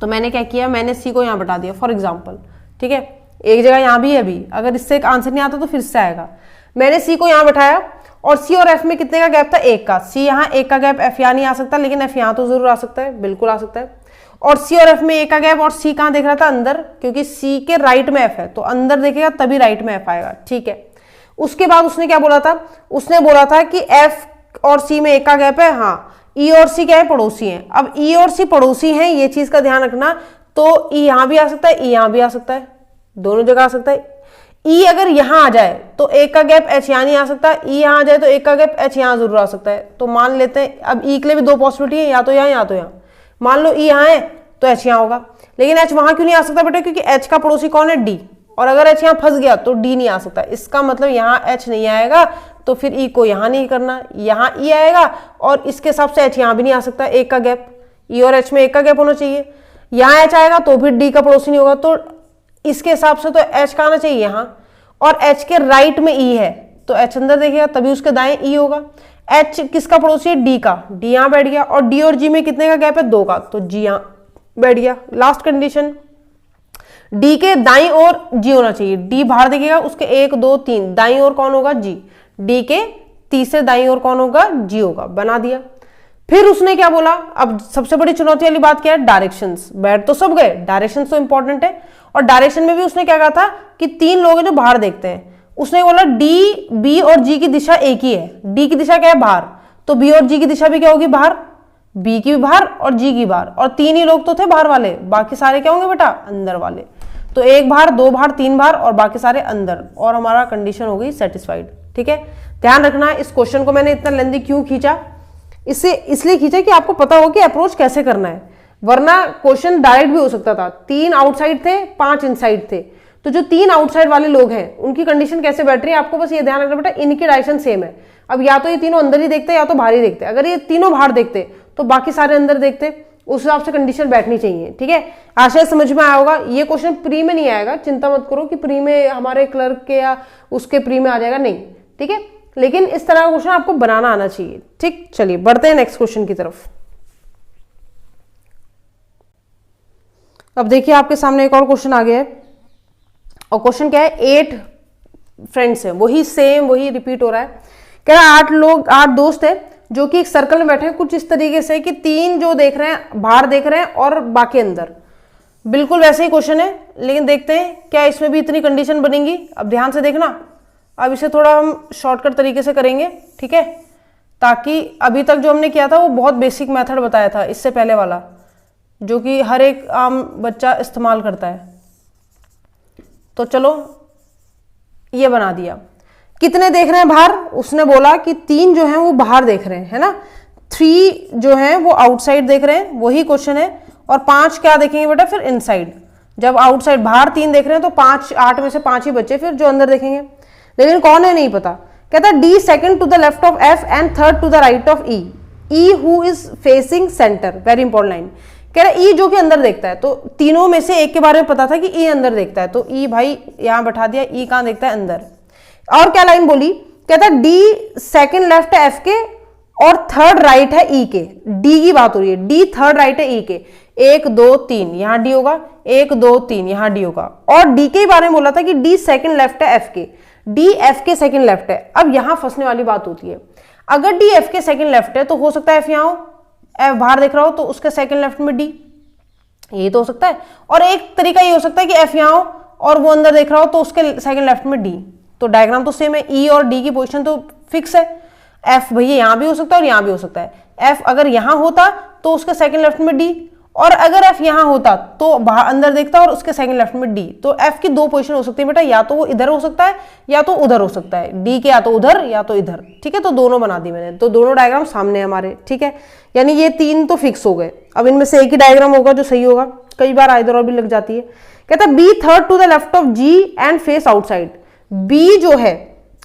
तो मैंने क्या किया, मैंने सी को यहाँ बैठा दिया फॉर एग्जाम्पल, ठीक है। एक जगह यहाँ भी है, अभी अगर इससे एक आंसर नहीं आता तो फिर से आएगा। मैंने सी को यहाँ बैठाया और सी और एफ में कितने का गैप था, 1 का। सी यहाँ 1 का गैप, एफ यहाँ नहीं आ सकता, लेकिन एफ यहाँ तो जरूर आ सकता है, बिल्कुल आ सकता है। और सी और एफ में 1 का गैप, और सी कहाँ देख रहा था, अंदर, क्योंकि सी के राइट में एफ है तो अंदर देखेगा तभी राइट में एफ आएगा, ठीक है। उसके बाद उसने क्या बोला था, उसने बोला था कि एफ और सी में 1 का गैप है, हाँ। ई और सी क्या है, पड़ोसी हैं। अब ई और सी पड़ोसी हैं, ये चीज का ध्यान रखना। तो ई यहां भी आ सकता है, ई यहां भी आ सकता है, दोनों जगह आ सकता है। ई अगर यहां आ जाए तो 1 का गैप एच यहां नहीं आ सकता, ई यहां आ जाए तो 1 का गैप एच यहां जरूर आ सकता है। तो मान लेते हैं, अब ई के लिए भी 2 पॉसिबिलिटी है, या तो यहां या तो यहां। मान लो ई यहां है तो एच यहां होगा, लेकिन एच वहां क्यों नहीं आ सकता बेटा, क्योंकि एच का पड़ोसी कौन है, डी। और अगर एच यहां फंस गया तो डी नहीं आ सकता। इसका मतलब यहां एच नहीं आएगा, तो फिर ई को यहां नहीं करना, यहां ई आएगा और इसके हिसाब से एच यहां भी नहीं आ सकता, 1 का गैप। ई और एच में 1 का गैप होना चाहिए। यहां एच आएगा तो फिर डी का पड़ोसी नहीं होगा, तो इसके हिसाब से तो एच का आना चाहिए यहां, और एच के राइट में ई है तो एच अंदर देखेगा तभी उसके दाएं ई होगा। एच किसका पड़ोसी है, डी का, डी यहां बैठ गया। और डी और जी में कितने का गैप है, 2 का, तो जी यहां बैठ गया। लास्ट कंडीशन, डी के दाईं ओर जी होना चाहिए। डी बाहर देखेगा, उसके 1 2 3 दाईं ओर कौन होगा, जी। डी के तीसरे दाईं ओर कौन होगा, जी होगा, बना दिया। फिर उसने क्या बोला, अब सबसे बड़ी चुनौती वाली बात क्या है, डायरेक्शंस। बैठ तो सब गए, डायरेक्शंस तो इंपॉर्टेंट है। और डायरेक्शन में भी उसने क्या कहा था कि 3 लोग हैं जो बाहर देखते हैं। उसने बोला डी, बी और जी की दिशा एक ही है। डी की दिशा क्या है, बाहर, तो बी और जी की दिशा भी क्या होगी, बाहर। बी की भी बाहर और जी की बाहर, और 3 ही लोग तो थे बाहर वाले, बाकी सारे क्या होंगे बेटा, अंदर वाले। तो 1 बाहर, 2 बाहर, 3 बाहर और बाकी सारे अंदर, और हमारा कंडीशन हो गई सेटिस्फाइड, ठीक है। ध्यान रखना, इस क्वेश्चन को मैंने इतना लेंथी क्यों खींचा, इससे इसलिए खींचा कि आपको पता हो कि अप्रोच कैसे करना है, वरना क्वेश्चन डायरेक्ट भी हो सकता था। 3 आउटसाइड थे, 5 इनसाइड थे, तो जो 3 आउटसाइड वाले लोग हैं उनकी कंडीशन कैसे बैठ रही है, आपको बस ये ध्यान रखना बेटा, इनकी डायरेक्शन सेम है। अब या तो ये तीनों अंदर ही देखते या तो बाहर ही देखते। अगर ये तीनों बाहर देखते तो बाकी सारे अंदर देखते, उस हिसाब से कंडीशन बैठनी चाहिए, ठीक है। आशा समझ में आया होगा। ये क्वेश्चन प्री में नहीं आएगा, चिंता मत करो कि प्री में हमारे क्लर्क के या उसके प्री में आ जाएगा, नहीं, ठीक है। लेकिन इस तरह का क्वेश्चन आपको बनाना आना चाहिए, ठीक। चलिए बढ़ते हैं नेक्स्ट क्वेश्चन की तरफ। अब देखिए आपके सामने एक और क्वेश्चन आ गया है, और क्वेश्चन क्या है, 8 फ्रेंड्स हैं, वही सेम वही रिपीट हो रहा है। कह रहा है 8 दोस्त है जो कि एक सर्कल में बैठे हैं, कुछ इस तरीके से कि 3 जो देख रहे हैं बाहर देख रहे हैं और बाकी अंदर। बिल्कुल वैसे ही क्वेश्चन है, लेकिन देखते हैं क्या इसमें भी इतनी कंडीशन बनेंगी। अब ध्यान से देखना, अब इसे थोड़ा हम शॉर्टकट तरीके से करेंगे, ठीक है, ताकि अभी तक जो हमने किया था वो बहुत बेसिक मेथड बताया था, इससे पहले वाला जो कि हर एक आम बच्चा इस्तेमाल करता है। तो चलो ये बना दिया। कितने देख रहे हैं बाहर, उसने बोला कि 3 जो हैं वो बाहर देख रहे हैं, है ना। 3 जो हैं वो आउटसाइड देख रहे हैं, वही क्वेश्चन है। और 5 क्या देखेंगे बेटा, फिर इनसाइड। जब आउटसाइड बाहर 3 देख रहे हैं तो 8 में से 5 ही बच्चे फिर जो अंदर देखेंगे, लेकिन कौन है नहीं पता। कहता है D second to the left of F and third to the right of E, E who is facing centre. Very important line. कह रहा है ई जो कि अंदर देखता है, तो तीनों में से एक के बारे में पता था कि ई अंदर देखता है, तो ई भाई यहां बैठा दिया, ई कहां देखता है, अंदर। और क्या लाइन बोली, कहता है डी सेकंड लेफ्ट है एफ के और थर्ड राइट है ई के। डी की बात हो रही है, डी थर्ड राइट है ई के। 1 2 3 यहां डी होगा, 1 2 3 यहां डी होगा। और डी के बारे में बोला था कि डी सेकंड लेफ्ट है एफ के, डी एफ के सेकंड लेफ्ट है। अब यहां फंसने वाली बात होती है, अगर डी एफ के सेकंड लेफ्ट है तो हो सकता है एफ यहां हो, एफ बाहर देख रहा हो तो उसके सेकंड लेफ्ट में डी, ये तो हो सकता है। और एक तरीका ये हो सकता है कि एफ यहां हो और वो अंदर देख रहा हो तो उसके सेकंड लेफ्ट में डी। तो डायग्राम तो सेम है, ई और डी की पोजीशन तो फिक्स है। एफ भैया यहां भी हो सकता है और यहां भी हो सकता है। एफ अगर यहां होता तो उसके सेकंड लेफ्ट में डी, और अगर एफ यहां होता तो बाहर अंदर देखता और उसके सेकंड लेफ्ट में डी। तो एफ की 2 पोजीशन हो सकती है बेटा, या तो वो इधर हो सकता है या तो उधर हो सकता है, डी के या तो उधर या तो इधर, ठीक है। तो दोनों बना दी मैंने, तो दोनों डायग्राम सामने हमारे, ठीक है। यानी ये 3 तो फिक्स हो गए। अब इनमें से एक ही डायग्राम होगा जो सही होगा, कई बार इधर और भी लग जाती है। कहता है B third to the left of G and face outside. B जो है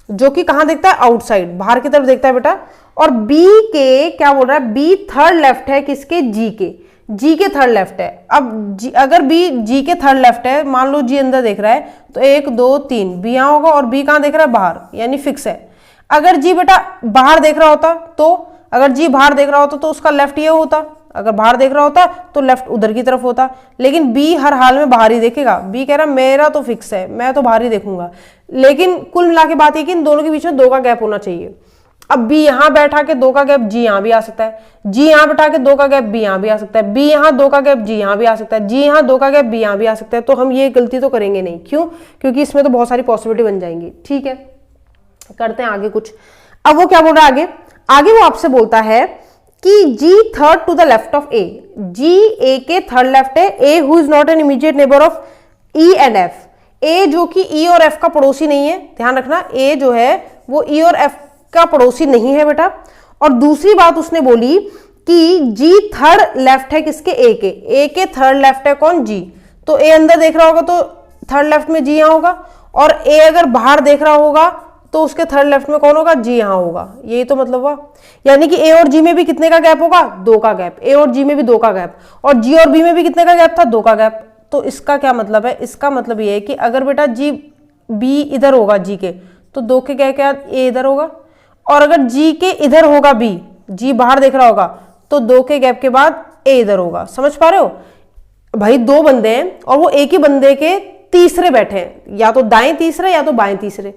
जो कि कहां देखता है, आउटसाइड, बाहर की तरफ देखता है बेटा। और बी के क्या बोल रहा है, बी थर्ड लेफ्ट है किसके, जी के, जी के थर्ड लेफ्ट है। अब अगर बी जी के थर्ड लेफ्ट है, मान लो जी अंदर देख रहा है, तो 1 2 3 बी यहां होगा और बी कहां देख रहा है, बाहर, यानी फिक्स है। अगर जी बेटा बाहर देख रहा होता तो, अगर जी बाहर देख रहा होता तो उसका लेफ्ट ये होता, अगर बाहर देख रहा होता तो लेफ्ट उधर की तरफ होता। लेकिन बी हर हाल में बाहर ही देखेगा, बी कह रहा मेरा तो फिक्स है, मैं तो बाहर ही देखूंगा। लेकिन कुल मिला के बात है कि इन दोनों के बीच में 2 का गैप होना चाहिए। अब बी यहां बैठा के 2 का गैप जी यहां भी आ सकता है, जी यहां बैठा के 2 का गैप बी यहां भी आ सकता है, बी यहां 2 का गैप जी यहां भी आ सकता है, जी यहां 2 का गैप बी यहां भी आ सकता है। तो हम ये गलती तो करेंगे नहीं, क्यों, क्योंकि इसमें तो बहुत सारी पॉसिबिलिटी बन जाएंगी। ठीक है, करते हैं आगे कुछ। अब वो क्या बोल रहा है आगे, आगे वो आपसे बोलता है कि G third to the left of A, G A के थर्ड लेफ्ट है, A who is not an immediate neighbour of E and F, A जो कि ई और एफ का पड़ोसी नहीं है, ध्यान रखना, ए जो है वो ई और एफ का पड़ोसी नहीं है बेटा। और दूसरी बात उसने बोली कि जी थर्ड लेफ्ट है किसके, ए के थर्ड लेफ्ट है कौन, जी। तो ए अंदर देख रहा होगा तो थर्ड लेफ्ट में जी यहां होगा, और ए अगर बाहर देख रहा होगा तो उसके थर्ड लेफ्ट में कौन होगा, जी यहां होगा। यही तो मतलब हुआ, यानी कि ए और जी में भी कितने का गैप होगा, 2 का गैप, ए और जी में भी 2 का गैप, और जी और बी में भी कितने का गैप था, 2 का गैप। तो इसका क्या मतलब है, इसका मतलब ये है कि अगर बेटा जी बी इधर होगा जी के, तो 2 के गैप के बाद ए इधर होगा, और अगर जी के इधर होगा बी, जी बाहर देख रहा होगा, तो 2 के गैप के बाद ए इधर होगा। समझ पा रहे हो भाई, 2 बंदे हैं और वो एक ही बंदे के तीसरे बैठे हैं, या तो दाएं तीसरे या तो बाएं तीसरे।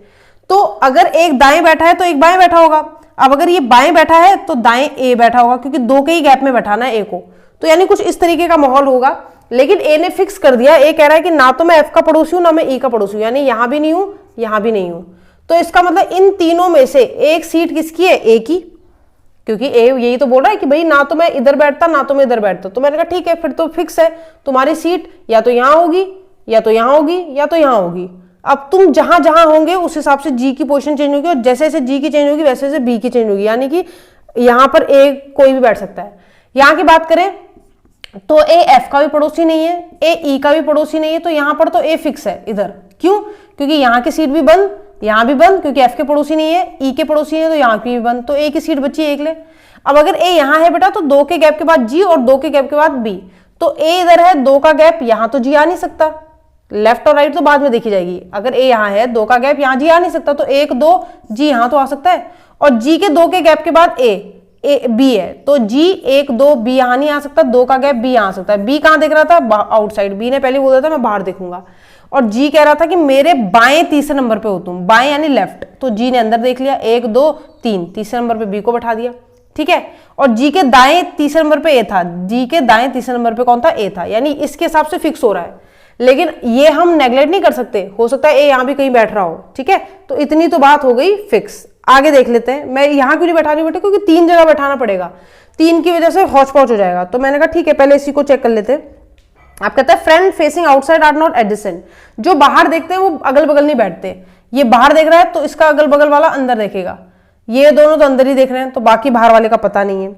तो अगर एक दाएं बैठा है तो एक बाएं बैठा होगा, अब अगर ये बाएं बैठा है तो दाएं ए बैठा होगा, क्योंकि 2 के ही गैप में बैठाना है ए को। तो यानी कुछ इस तरीके का माहौल होगा। लेकिन ए ने फिक्स कर दिया, ए कह रहा है कि ना तो मैं एफ का पड़ोसी हूं ना मैं ई का पड़ोसी हूं, यानी यहां भी नहीं हूं यहां भी नहीं हूं। तो इसका मतलब इन तीनों में से एक सीट किसकी है, ए की, क्योंकि ए यही तो बोल रहा है कि भाई ना तो मैं इधर बैठता ना तो मैं इधर बैठता। तो मैंने कहा ठीक है, फिर तो फिक्स है, तुम्हारी सीट या तो यहां होगी या तो यहां होगी या तो यहां होगी। अब तुम जहां जहां होंगे उस हिसाब से जी की पोजीशन चेंज होगी, और जैसे जैसे जी की चेंज होगी वैसे वैसे बी की चेंज होगी, यानी कि यहां पर ए कोई भी बैठ सकता है। यहां की बात करें तो ए एफ का भी पड़ोसी नहीं है, ए ई का भी पड़ोसी नहीं है, तो यहां पर तो ए फिक्स है इधर। क्यों, क्योंकि यहां की सीट भी बंद, यहां भी बंद, क्योंकि एफ के पड़ोसी नहीं है, ई के पड़ोसी है, तो यहां की भी बंद, तो ए की सीट बची एक ले। अब अगर ए यहां है बेटा तो 2 के गैप के बाद जी और 2 के गैप के बाद बी, तो ए इधर है, 2 का गैप, यहां तो जी आ नहीं सकता, लेफ्ट और राइट तो बाद में देखी जाएगी। अगर ए यहां है, 2 का गैप, यहां जी आ नहीं सकता, तो 1 2 जी यहां तो आ सकता है, और जी के 2 के गैप के बाद ए बी है, तो जी 1 2 बी यहां नहीं आ सकता, 2 का गैप बी यहां आ सकता है। बी कहां देख रहा था, आउटसाइड, बी ने पहले बोला था मैं बाहर देखूंगा, और जी कह रहा था कि मेरे बाएं तीसरे नंबर पे हो तुम, बाएं यानी लेफ्ट, तो जी ने अंदर देख लिया, 1 2 3 तीसरे नंबर पे बी को बैठा दिया। ठीक है, और जी के दाएं तीसरे नंबर पे ए था, जी के दाएं तीसरे नंबर पे कौन था, ए था, यानी इसके हिसाब से फिक्स हो रहा है। लेकिन ये हम नेगलेक्ट नहीं कर सकते, हो सकता है ए यहां भी कहीं बैठ रहा हो। ठीक है, तो इतनी तो बात हो गई फिक्स। आगे देख लेते हैं, मैं यहां क्यों नहीं बैठा रही बेटे, क्योंकि 3 जगह बैठाना पड़ेगा, 3 की वजह से हौच पौच हो जाएगा। तो मैंने कहा ठीक है, पहले इसी को चेक कर लेते हैं। आप कहते हैं friend facing outside are not adjacent, जो बाहर देखते हैं वो अगल बगल नहीं बैठते। ये बाहर देख रहा है तो इसका अगल बगल वाला अंदर देखेगा, ये दोनों तो अंदर ही देख रहे हैं, तो बाकी बाहर वाले का पता नहीं है।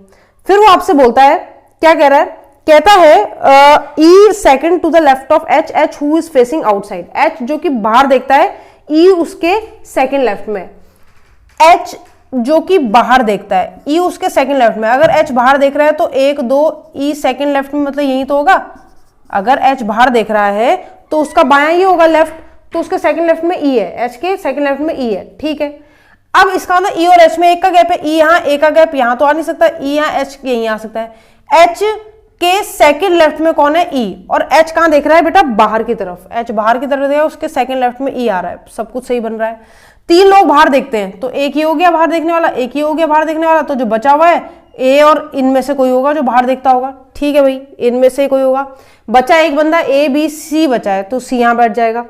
फिर वो आपसे बोलता है, क्या कह रहा है, कहता है E second to the left of H, H who is facing outside, H जो कि बाहर देखता है, ई उसके सेकंड लेफ्ट में, एच जो कि बाहर देखता है, ई उसके सेकंड लेफ्ट में। अगर एच बाहर देख रहा है तो 1 2 ई सेकंड लेफ्ट में, मतलब यही तो होगा। अगर एच बाहर देख रहा है तो उसका बायां ही होगा लेफ्ट, तो उसके सेकंड लेफ्ट में ई है, एच के सेकंड लेफ्ट में ई है। ठीक है, अब इसका मतलब ई और एच में 1 का गैप है, ई यहां, ए का गैप यहां तो आ नहीं सकता, ई यहां, एच यहीं आ सकता है। एच के सेकंड लेफ्ट में कौन है, ई, और एच कहां देख रहा है बेटा, बाहर की तरफ, एच बाहर की तरफ देखा, उसके सेकंड लेफ्ट में ई आ रहा है, सब कुछ सही बन रहा है। 3 लोग बाहर देखते हैं, तो एक ही हो गया बाहर देखने वाला, एक ही हो गया बाहर देखने वाला, तो जो बचा हुआ है ए और इनमें से कोई होगा जो बाहर देखता होगा। ठीक है भाई, इनमें से कोई होगा, बचा एक बंदा, ए बी सी बचा है, तो सी यहां बैठ जाएगा।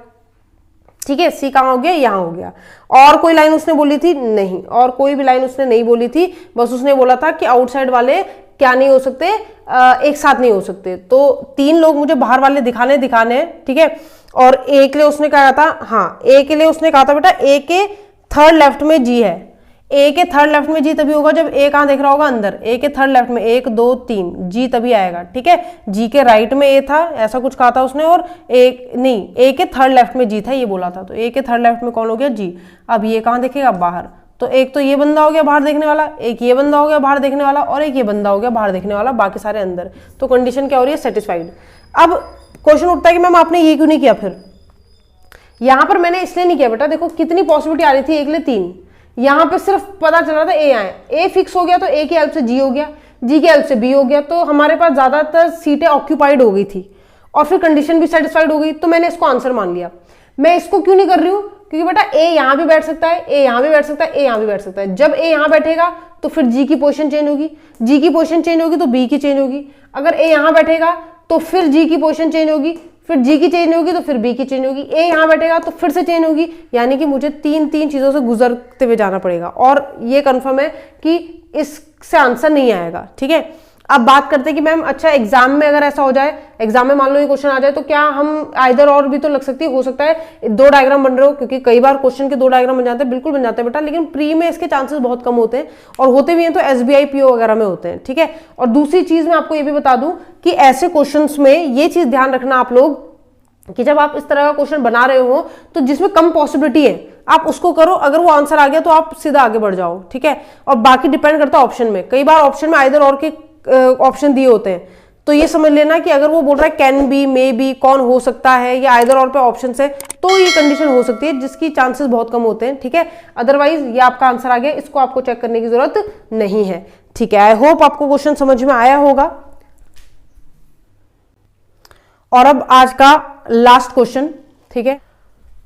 ठीक है, सी कहां हो गया, यहां हो गया। और कोई लाइन उसने बोली थी नहीं, और कोई भी लाइन उसने नहीं बोली थी, बस उसने बोला था कि आउटसाइड वाले क्या नहीं हो सकते, एक साथ नहीं हो सकते। तो 3 लोग मुझे बाहर वाले दिखाने हैं। ठीक है, और ए के लिए उसने कहा था, हाँ ए के लिए उसने कहा था बेटा, ए के थर्ड लेफ्ट में जी है, ए के थर्ड लेफ्ट में जी तभी होगा जब ए कहाँ देख रहा होगा, अंदर। ए के थर्ड लेफ्ट में 1 2 3 जी तभी आएगा, ठीक है। जी के राइट में ए था, ऐसा कुछ कहा था उसने, और ए के थर्ड लेफ्ट में जी था, ये बोला था, तो ए के थर्ड लेफ्ट में कौन हो गया, जी। अब ये कहाँ देखेगा, बाहर। तो एक तो ये बंदा हो गया बाहर देखने वाला, एक ये बंदा हो गया बाहर देखने वाला, और एक ये बंदा हो गया बाहर देखने वाला, बाकी सारे अंदर। तो कंडीशन क्या हो रही है, सेटिस्फाइड। अब क्वेश्चन उठता है कि मैम आपने ये क्यों नहीं किया, फिर यहां पर मैंने इसलिए नहीं किया बेटा, देखो कितनी पॉसिबिलिटी आ रही थी, 1 ले 3, यहां पे सिर्फ पता चल रहा था ए आए, ए फिक्स हो गया तो ए की हेल्प से जी हो गया, जी की हेल्प से बी हो गया, तो हमारे पास ज्यादातर सीटें ऑक्यूपाइड हो गई थी और फिर कंडीशन भी सेटिस्फाइड हो गई, तो मैंने इसको आंसर मान लिया। मैं इसको क्यों नहीं कर रही हूं, क्योंकि बेटा ए यहां भी बैठ सकता है, ए यहां भी बैठ सकता है, ए यहां भी बैठ सकता है। जब ए यहां बैठेगा तो फिर जी की पोजीशन चेंज होगी, जी की पोजीशन चेंज होगी तो बी की चेंज होगी। अगर ए यहां बैठेगा तो फिर जी की पोजीशन चेंज होगी, फिर जी की चेंज होगी तो फिर बी की चेंज होगी, ए यहां बैठेगा तो फिर से चेंज होगी। यानी कि मुझे तीन चीजों से गुजरते हुए जाना पड़ेगा, और ये कंफर्म है कि इससे आंसर नहीं आएगा, ठीक है। अब बात करते हैं कि मैम अच्छा एग्जाम में अगर ऐसा हो जाए, एग्जाम में मान लो ये क्वेश्चन आ जाए, तो क्या हम आइदर और भी तो लग सकती है, हो सकता है 2 डायग्राम बन रहे हो, क्योंकि कई बार क्वेश्चन के 2 डायग्राम बन जाते हैं, बिल्कुल बन जाते हैं बेटा, लेकिन प्री में इसके चांसेस बहुत कम होते हैं, और होते भी हैं तो SBI PO वगैरह में होते हैं, ठीक है। और दूसरी चीज मैं आपको ये भी बता दूं कि ऐसे क्वेश्चन में ये चीज ध्यान रखना आप लोग कि जब आप इस तरह का क्वेश्चन बना रहे हो तो जिसमें कम पॉसिबिलिटी है आप उसको करो, अगर वो आंसर आ गया तो आप सीधा आगे बढ़ जाओ, ठीक है। और बाकी डिपेंड करता है ऑप्शन में, कई बार ऑप्शन में आइदर और के ऑप्शन दिए होते हैं, तो ये समझ लेना कि अगर वो बोल रहा है कैन बी, मे बी, कौन हो सकता है, या आइदर और पे ऑप्शन है, तो ये कंडीशन हो सकती है जिसकी चांसेस बहुत कम होते हैं, ठीक है। अदरवाइज ये आपका आंसर आ गया, इसको आपको चेक करने की जरूरत नहीं है, ठीक है। आई होप आपको क्वेश्चन समझ में आया होगा। और अब आज का लास्ट क्वेश्चन, ठीक है।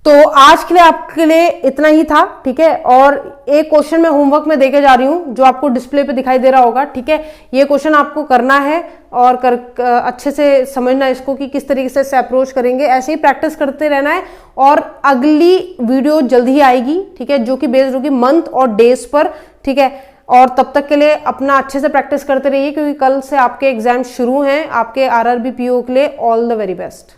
तो आज के लिए आपके लिए इतना ही था, ठीक है। और एक क्वेश्चन मैं होमवर्क में देके जा रही हूं जो आपको डिस्प्ले पे दिखाई दे रहा होगा, ठीक है। ये क्वेश्चन आपको करना है और अच्छे से समझना इसको कि किस तरीके से इससे अप्रोच करेंगे, ऐसे ही प्रैक्टिस करते रहना है। और अगली वीडियो जल्दी ही आएगी, ठीक है, जो कि बेस्ड होगी मंथ और डेज पर, ठीक है। और तब तक के लिए अपना अच्छे से प्रैक्टिस करते रहिए, क्योंकि कल से आपके एग्जाम शुरू हैं, आपके RRB PO के लिए ऑल द वेरी बेस्ट।